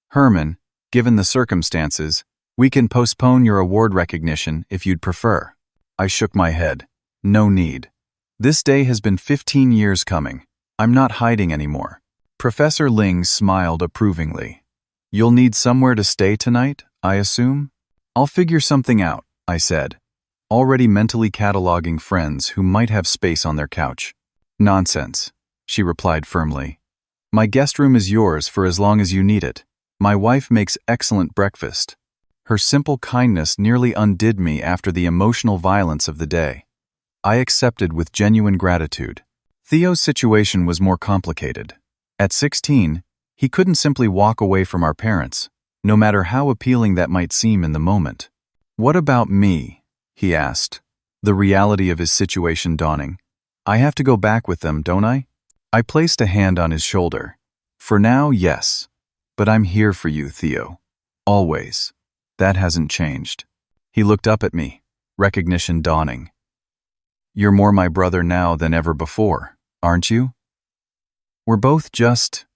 "Herman, given the circumstances, we can postpone your award recognition if you'd prefer." I shook my head. "No need. This day has been 15 years coming. I'm not hiding anymore." Professor Ling smiled approvingly. "You'll need somewhere to stay tonight, I assume?" "I'll figure something out," I said, already mentally cataloging friends who might have space on their couch. "Nonsense," she replied firmly. "My guest room is yours for as long as you need it. My wife makes excellent breakfast." Her simple kindness nearly undid me after the emotional violence of the day. I accepted with genuine gratitude. Theo's situation was more complicated. At 16, he couldn't simply walk away from our parents, no matter how appealing that might seem in the moment. "What about me?" he asked, the reality of his situation dawning. "I have to go back with them, don't I?" I placed a hand on his shoulder. "For now, yes. But I'm here for you, Theo. Always. That hasn't changed." He looked up at me, recognition dawning. "You're more my brother now than ever before, aren't you?" We're both just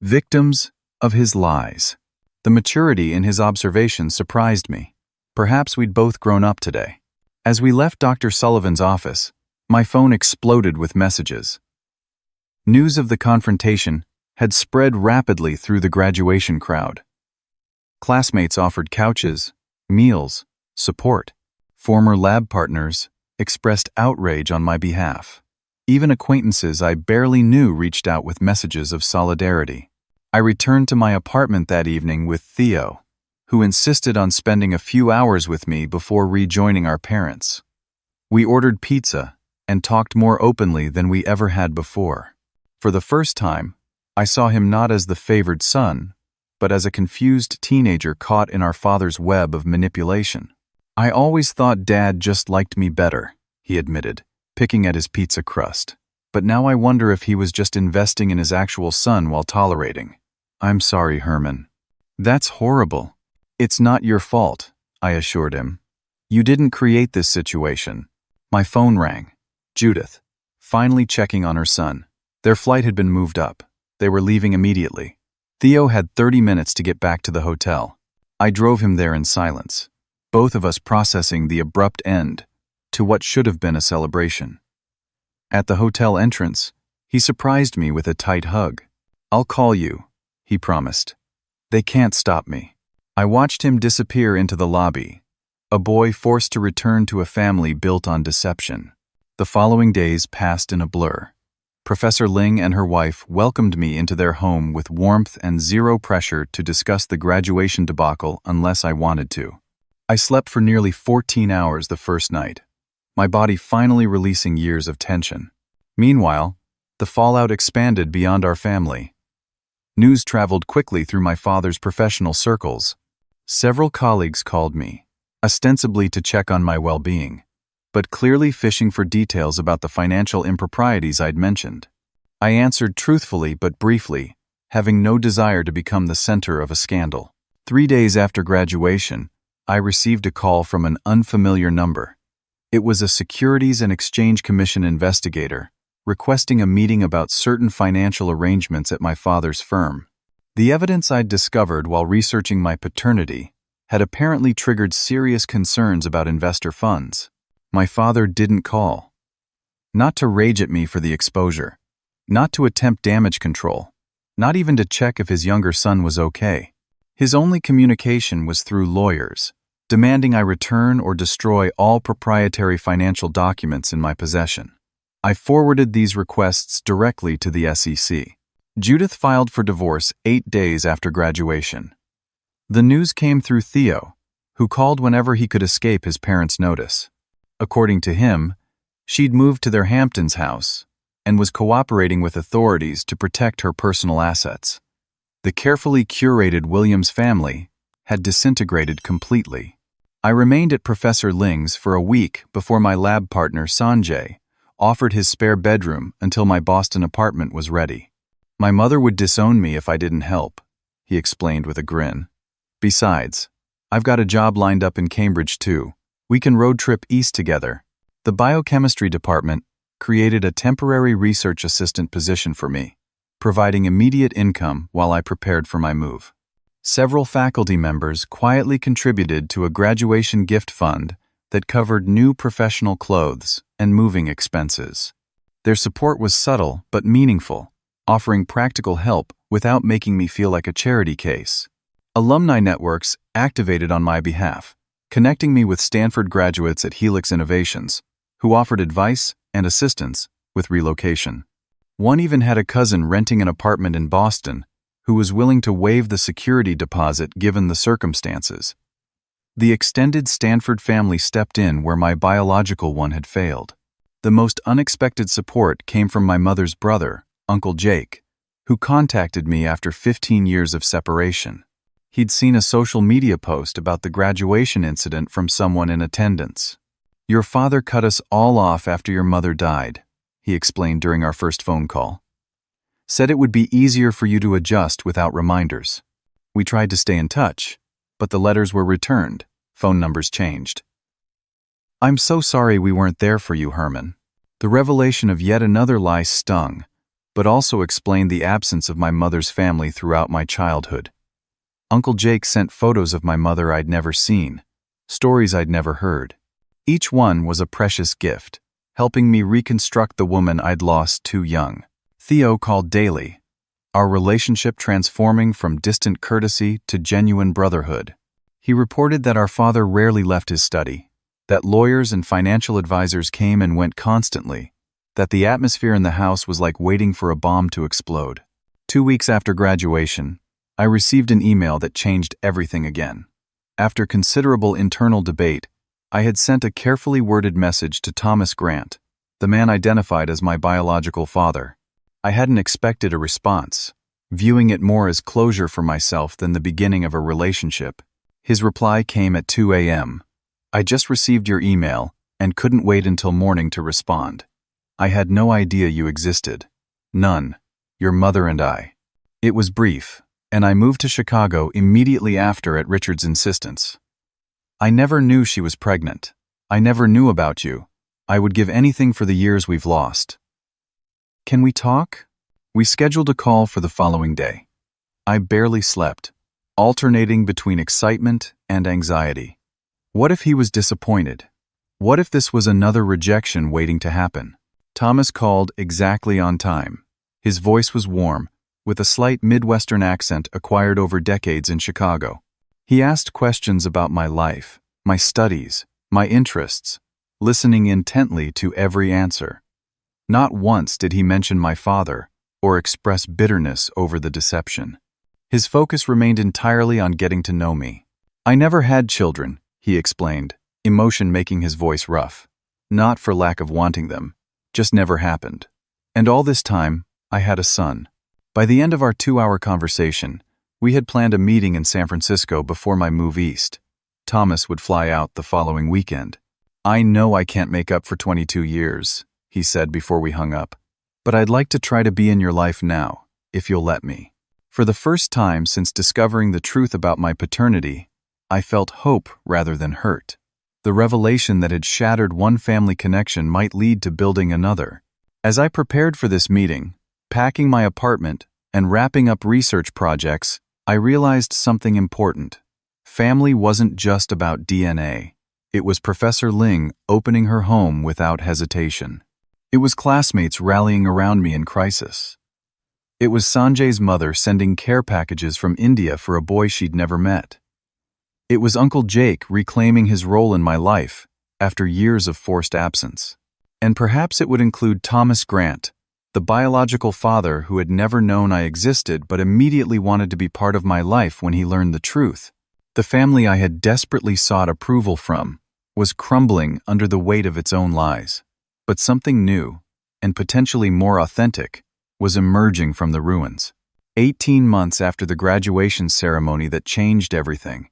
victims of his lies. The maturity in his observation surprised me. Perhaps we'd both grown up today. As we left Dr. Sullivan's office, my phone exploded with messages. News of the confrontation had spread rapidly through the graduation crowd. Classmates offered couches, meals, support. Former lab partners expressed outrage on my behalf. Even acquaintances I barely knew reached out with messages of solidarity. I returned to my apartment that evening with Theo, who insisted on spending a few hours with me before rejoining our parents. We ordered pizza and talked more openly than we ever had before. For the first time, I saw him not as the favored son, but as a confused teenager caught in our father's web of manipulation. "I always thought Dad just liked me better," he admitted, picking at his pizza crust. "But now I wonder if he was just investing in his actual son while tolerating." "I'm sorry, Herman." "That's horrible." "It's not your fault," I assured him. "You didn't create this situation." My phone rang. Judith, finally checking on her son. Their flight had been moved up. They were leaving immediately. Theo had 30 minutes to get back to the hotel. I drove him there in silence, both of us processing the abrupt end to what should have been a celebration. At the hotel entrance, he surprised me with a tight hug. "I'll call you," he promised. "They can't stop me." I watched him disappear into the lobby, a boy forced to return to a family built on deception. The following days passed in a blur. Professor Ling and her wife welcomed me into their home with warmth and zero pressure to discuss the graduation debacle unless I wanted to. I slept for nearly 14 hours the first night, my body finally releasing years of tension. Meanwhile, the fallout expanded beyond our family. News traveled quickly through my father's professional circles. Several colleagues called me, ostensibly to check on my well-being, but clearly fishing for details about the financial improprieties I'd mentioned. I answered truthfully but briefly, having no desire to become the center of a scandal. 3 days after graduation, I received a call from an unfamiliar number. It was a Securities and Exchange Commission investigator, requesting a meeting about certain financial arrangements at my father's firm. The evidence I'd discovered while researching my paternity had apparently triggered serious concerns about investor funds. My father didn't call. Not to rage at me for the exposure. Not to attempt damage control. Not even to check if his younger son was okay. His only communication was through lawyers, demanding I return or destroy all proprietary financial documents in my possession. I forwarded these requests directly to the SEC. Judith filed for divorce 8 days after graduation. The news came through Theo, who called whenever he could escape his parents' notice. According to him, she'd moved to their Hamptons house and was cooperating with authorities to protect her personal assets. The carefully curated Williams family had disintegrated completely. I remained at Professor Ling's for a week before my lab partner Sanjay offered his spare bedroom until my Boston apartment was ready. My mother would disown me if I didn't help, he explained with a grin. Besides, I've got a job lined up in Cambridge too. We can road trip east together. The biochemistry department created a temporary research assistant position for me, providing immediate income while I prepared for my move. Several faculty members quietly contributed to a graduation gift fund that covered new professional clothes and moving expenses. Their support was subtle but meaningful, offering practical help without making me feel like a charity case. Alumni networks activated on my behalf, connecting me with Stanford graduates at Helix Innovations, who offered advice and assistance with relocation. One even had a cousin renting an apartment in Boston who was willing to waive the security deposit given the circumstances. The extended Stanford family stepped in where my biological one had failed. The most unexpected support came from my mother's brother, Uncle Jake, who contacted me after 15 years of separation. He'd seen a social media post about the graduation incident from someone in attendance. "Your father cut us all off after your mother died," he explained during our first phone call. "Said it would be easier for you to adjust without reminders. We tried to stay in touch, but the letters were returned, phone numbers changed. I'm so sorry we weren't there for you, Herman." The revelation of yet another lie stung, but also explained the absence of my mother's family throughout my childhood. Uncle Jake sent photos of my mother I'd never seen, stories I'd never heard. Each one was a precious gift, helping me reconstruct the woman I'd lost too young. Theo called daily, our relationship transforming from distant courtesy to genuine brotherhood. He reported that our father rarely left his study, that lawyers and financial advisors came and went constantly, that the atmosphere in the house was like waiting for a bomb to explode. 2 weeks after graduation, I received an email that changed everything again. After considerable internal debate, I had sent a carefully worded message to Thomas Grant, the man identified as my biological father. I hadn't expected a response, viewing it more as closure for myself than the beginning of a relationship. His reply came at 2 a.m. "I just received your email and couldn't wait until morning to respond. I had no idea you existed. None. Your mother and I." It was brief, and I moved to Chicago immediately after at Richard's insistence. "I never knew she was pregnant. I never knew about you. I would give anything for the years we've lost. Can we talk?" We scheduled a call for the following day. I barely slept, alternating between excitement and anxiety. What if he was disappointed? What if this was another rejection waiting to happen? Thomas called exactly on time. His voice was warm, with a slight Midwestern accent acquired over decades in Chicago. He asked questions about my life, my studies, my interests, listening intently to every answer. Not once did he mention my father or express bitterness over the deception. His focus remained entirely on getting to know me. "I never had children," he explained, emotion making his voice rough. "Not for lack of wanting them. Just never happened. And all this time, I had a son." By the end of our 2-hour conversation, we had planned a meeting in San Francisco before my move east. Thomas would fly out the following weekend. "I know I can't make up for 22 years, he said before we hung up, "but I'd like to try to be in your life now, if you'll let me." For the first time since discovering the truth about my paternity, I felt hope rather than hurt. The revelation that had shattered one family connection might lead to building another. As I prepared for this meeting, packing my apartment and wrapping up research projects, I realized something important. Family wasn't just about DNA. It was Professor Ling opening her home without hesitation. It was classmates rallying around me in crisis. It was Sanjay's mother sending care packages from India for a boy she'd never met. It was Uncle Jake reclaiming his role in my life after years of forced absence. And perhaps it would include Thomas Grant, the biological father who had never known I existed but immediately wanted to be part of my life when he learned the truth. The family I had desperately sought approval from was crumbling under the weight of its own lies. But something new, and potentially more authentic, was emerging from the ruins. 18 months after the graduation ceremony that changed everything,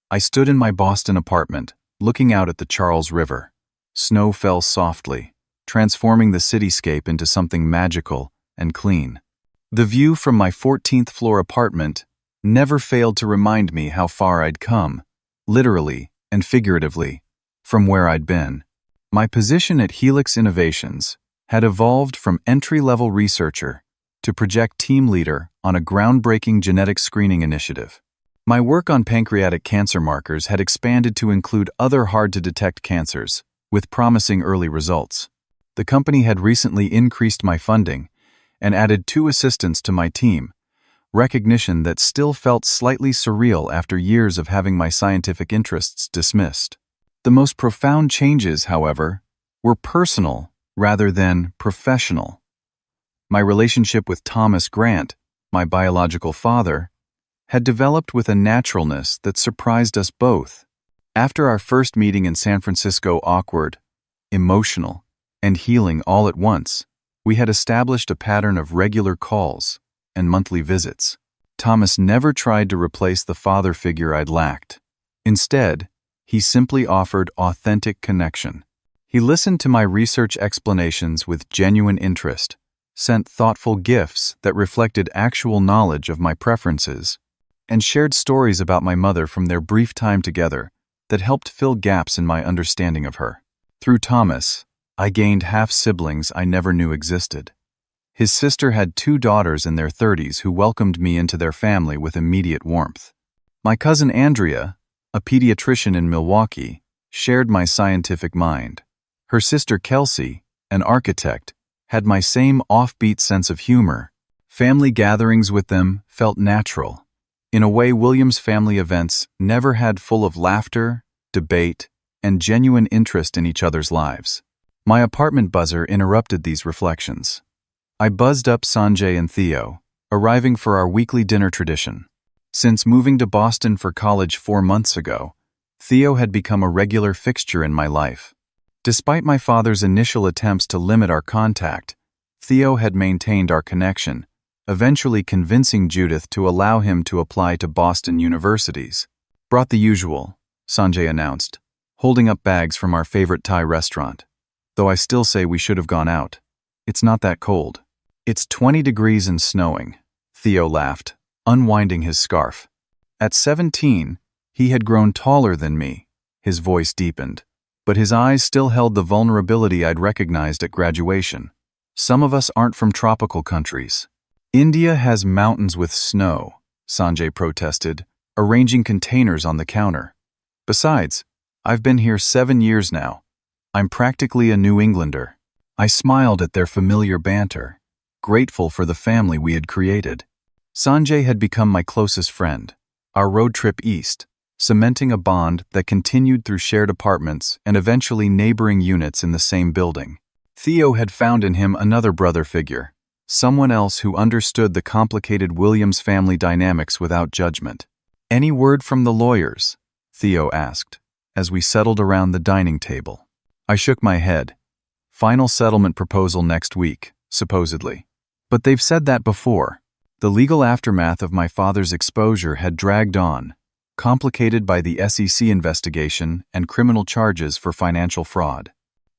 I stood in my Boston apartment, looking out at the Charles River. Snow fell softly, transforming the cityscape into something magical and clean. The view from my 14th floor apartment never failed to remind me how far I'd come, literally and figuratively, from where I'd been. My position at Helix Innovations had evolved from entry-level researcher to project team leader on a groundbreaking genetic screening initiative. My work on pancreatic cancer markers had expanded to include other hard-to-detect cancers, with promising early results. The company had recently increased my funding and added 2 assistants to my team, recognition that still felt slightly surreal after years of having my scientific interests dismissed. The most profound changes, however, were personal rather than professional. My relationship with Thomas Grant, my biological father, had developed with a naturalness that surprised us both. After our first meeting in San Francisco, awkward, emotional, and healing all at once, we had established a pattern of regular calls and monthly visits. Thomas never tried to replace the father figure I'd lacked. Instead, he simply offered authentic connection. He listened to my research explanations with genuine interest, sent thoughtful gifts that reflected actual knowledge of my preferences, and shared stories about my mother from their brief time together that helped fill gaps in my understanding of her. Through Thomas, I gained half-siblings I never knew existed. His sister had 2 daughters in their 30s who welcomed me into their family with immediate warmth. My cousin Andrea, a pediatrician in Milwaukee, shared my scientific mind. Her sister Kelsey, an architect, had my same offbeat sense of humor. Family gatherings with them felt natural, in a way Williams' family events never had, full of laughter, debate, and genuine interest in each other's lives. My apartment buzzer interrupted these reflections. I buzzed up Sanjay and Theo, arriving for our weekly dinner tradition. Since moving to Boston for college 4 months ago, Theo had become a regular fixture in my life. Despite my father's initial attempts to limit our contact, Theo had maintained our connection, eventually convincing Judith to allow him to apply to Boston universities. "Brought the usual," Sanjay announced, holding up bags from our favorite Thai restaurant. "Though I still say we should have gone out. It's not that cold." "It's 20 degrees and snowing," Theo laughed, unwinding his scarf. At 17, he had grown taller than me. His voice deepened, but his eyes still held the vulnerability I'd recognized at graduation. "Some of us aren't from tropical countries." "India has mountains with snow," Sanjay protested, arranging containers on the counter. "Besides, I've been here 7 years now. I'm practically a New Englander." I smiled at their familiar banter, grateful for the family we had created. Sanjay had become my closest friend, our road trip east, cementing a bond that continued through shared apartments and eventually neighboring units in the same building. Theo had found in him another brother figure, someone else who understood the complicated Williams family dynamics without judgment. "Any word from the lawyers?" Theo asked, as we settled around the dining table. I shook my head. "Final settlement proposal next week, supposedly. But they've said that before." The legal aftermath of my father's exposure had dragged on, complicated by the SEC investigation and criminal charges for financial fraud.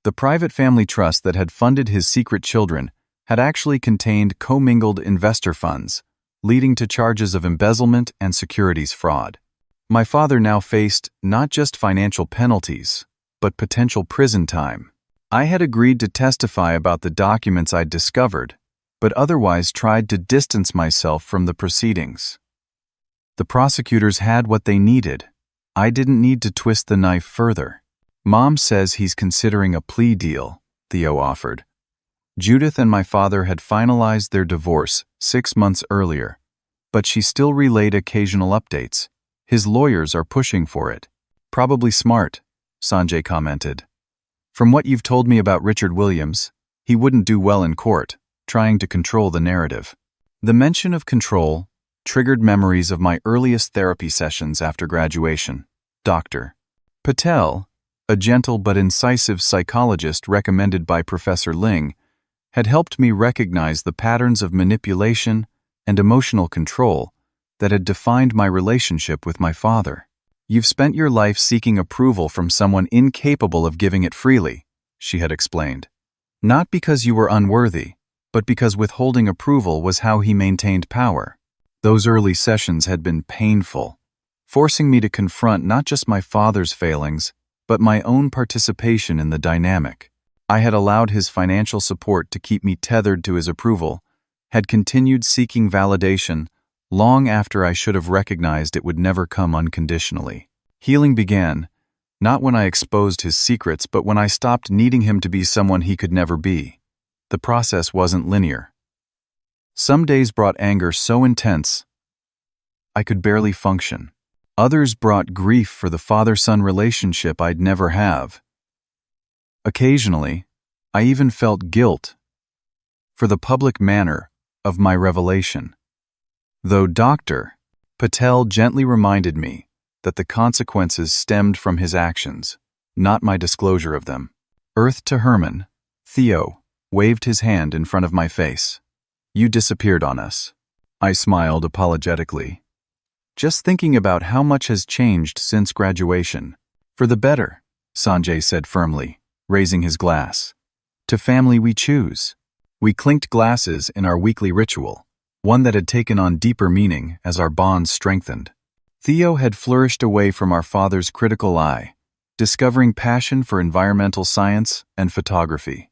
The private family trust that had funded his secret children had actually contained commingled investor funds, leading to charges of embezzlement and securities fraud. My father now faced not just financial penalties, but potential prison time. I had agreed to testify about the documents I'd discovered, but otherwise tried to distance myself from the proceedings. The prosecutors had what they needed. I didn't need to twist the knife further. Mom says he's considering a plea deal, Theo offered. Judith and my father had finalized their divorce 6 months earlier, but she still relayed occasional updates. His lawyers are pushing for it. Probably smart, Sanjay commented. From what you've told me about Richard Williams, he wouldn't do well in court, trying to control the narrative. The mention of control triggered memories of my earliest therapy sessions after graduation. Dr. Patel, a gentle but incisive psychologist recommended by Professor Ling, had helped me recognize the patterns of manipulation and emotional control that had defined my relationship with my father. You've spent your life seeking approval from someone incapable of giving it freely, she had explained. Not because you were unworthy, but because withholding approval was how he maintained power. Those early sessions had been painful, forcing me to confront not just my father's failings, but my own participation in the dynamic. I had allowed his financial support to keep me tethered to his approval, had continued seeking validation long after I should have recognized it would never come unconditionally. Healing began, not when I exposed his secrets, but when I stopped needing him to be someone he could never be. The process wasn't linear. Some days brought anger so intense I could barely function. Others brought grief for the father-son relationship I'd never have. Occasionally, I even felt guilt for the public manner of my revelation. Though Dr. Patel gently reminded me that the consequences stemmed from his actions, not my disclosure of them. Earth to Herman, Theo waved his hand in front of my face. You disappeared on us. I smiled apologetically. Just thinking about how much has changed since graduation. For the better, Sanjay said firmly, raising his glass. To family we choose. We clinked glasses in our weekly ritual, one that had taken on deeper meaning as our bonds strengthened. Theo had flourished away from our father's critical eye, discovering passion for environmental science and photography.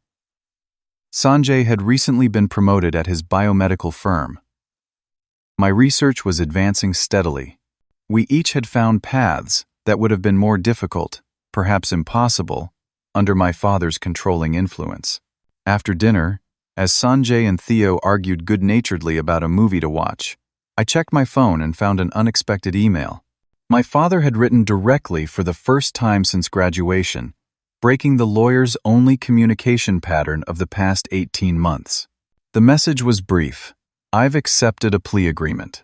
Sanjay had recently been promoted at his biomedical firm. My research was advancing steadily. We each had found paths that would have been more difficult, perhaps impossible, under my father's controlling influence. After dinner, as Sanjay and Theo argued good-naturedly about a movie to watch, I checked my phone and found an unexpected email. My father had written directly for the first time since graduation, breaking the lawyer's only communication pattern of the past 18 months. The message was brief. I've accepted a plea agreement.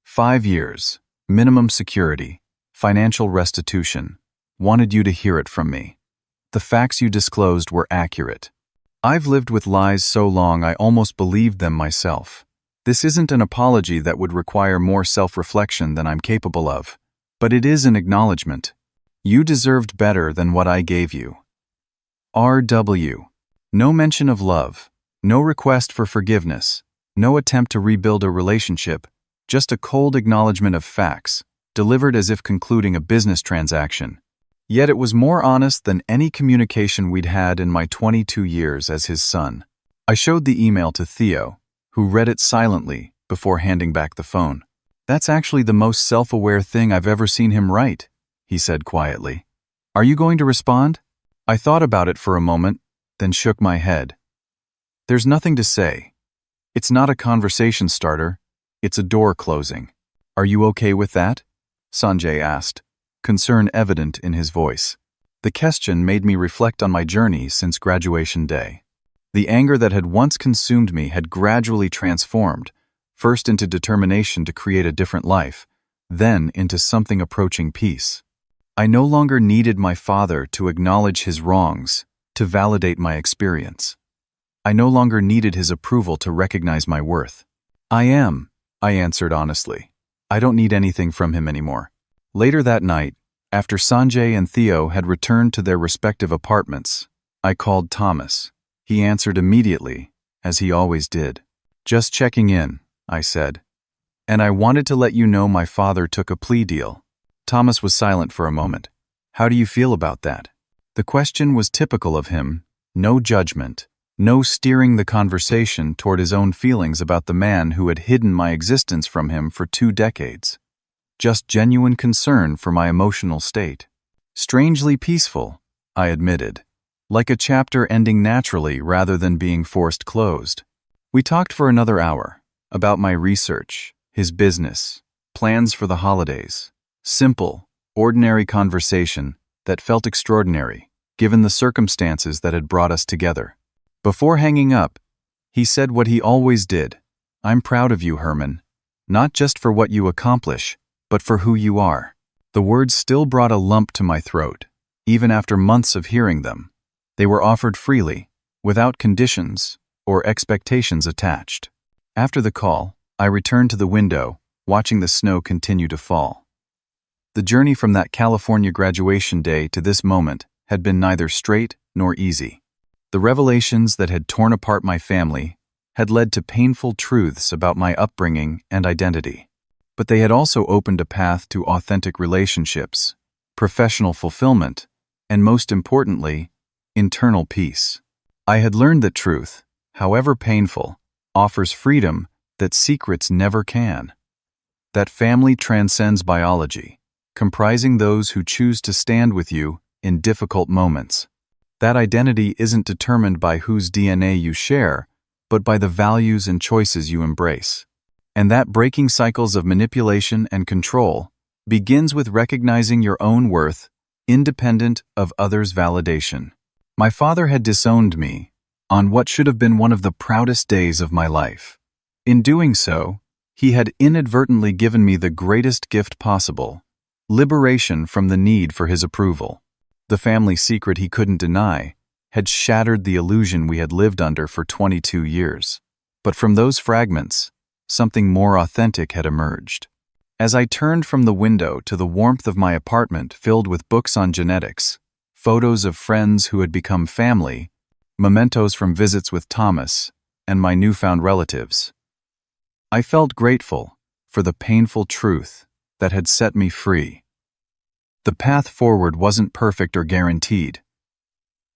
5 years, minimum security, financial restitution. Wanted you to hear it from me. The facts you disclosed were accurate. I've lived with lies so long I almost believed them myself. This isn't an apology that would require more self-reflection than I'm capable of, but it is an acknowledgement. You deserved better than what I gave you. R.W. No mention of love, no request for forgiveness, no attempt to rebuild a relationship, just a cold acknowledgement of facts, delivered as if concluding a business transaction. Yet it was more honest than any communication we'd had in my 22 years as his son. I showed the email to Theo, who read it silently before handing back the phone. That's actually the most self-aware thing I've ever seen him write, he said quietly. Are you going to respond? I thought about it for a moment, then shook my head. There's nothing to say. It's not a conversation starter, it's a door closing. Are you okay with that? Sanjay asked, concern evident in his voice. The question made me reflect on my journey since graduation day. The anger that had once consumed me had gradually transformed, first into determination to create a different life, then into something approaching peace. I no longer needed my father to acknowledge his wrongs, to validate my experience. I no longer needed his approval to recognize my worth. I answered honestly. I don't need anything from him anymore. Later that night, after Sanjay and Theo had returned to their respective apartments, I called Thomas. He answered immediately, as he always did. Just checking in, I said. And I wanted to let you know my father took a plea deal. Thomas was silent for a moment. How do you feel about that? The question was typical of him, No judgment, no steering the conversation toward his own feelings about the man who had hidden my existence from him for 2 decades. Just genuine concern for my emotional state. Strangely peaceful, I admitted, like a chapter ending naturally rather than being forced closed. We talked for another hour, about my research, his business, plans for the holidays. Simple, ordinary conversation that felt extraordinary, given the circumstances that had brought us together. Before hanging up, he said what he always did. "I'm proud of you, Herman. Not just for what you accomplish, but for who you are." The words still brought a lump to my throat, even after months of hearing them. They were offered freely, without conditions or expectations attached. After the call, I returned to the window, watching the snow continue to fall. The journey from that California graduation day to this moment had been neither straight nor easy. The revelations that had torn apart my family had led to painful truths about my upbringing and identity. But they had also opened a path to authentic relationships, professional fulfillment, and most importantly, internal peace. I had learned that truth, however painful, offers freedom that secrets never can. That family transcends biology, comprising those who choose to stand with you in difficult moments. That identity isn't determined by whose DNA you share, but by the values and choices you embrace. And that breaking cycles of manipulation and control begins with recognizing your own worth, independent of others' validation. My father had disowned me on what should have been one of the proudest days of my life. In doing so, he had inadvertently given me the greatest gift possible: liberation from the need for his approval. The family secret he couldn't deny had shattered the illusion we had lived under for 22 years. But from those fragments, something more authentic had emerged. As I turned from the window to the warmth of my apartment filled with books on genetics, photos of friends who had become family, mementos from visits with Thomas, and my newfound relatives, I felt grateful for the painful truth that had set me free. The path forward wasn't perfect or guaranteed,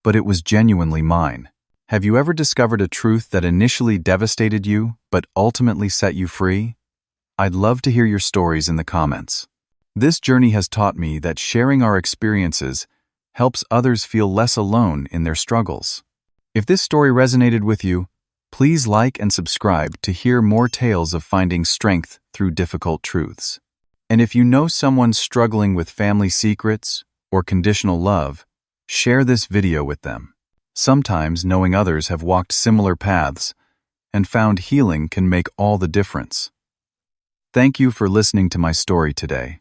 but it was genuinely mine. Have you ever discovered a truth that initially devastated you, but ultimately set you free? I'd love to hear your stories in the comments. This journey has taught me that sharing our experiences helps others feel less alone in their struggles. If this story resonated with you, please like and subscribe to hear more tales of finding strength through difficult truths. And if you know someone struggling with family secrets or conditional love, share this video with them. Sometimes knowing others have walked similar paths and found healing can make all the difference. Thank you for listening to my story today.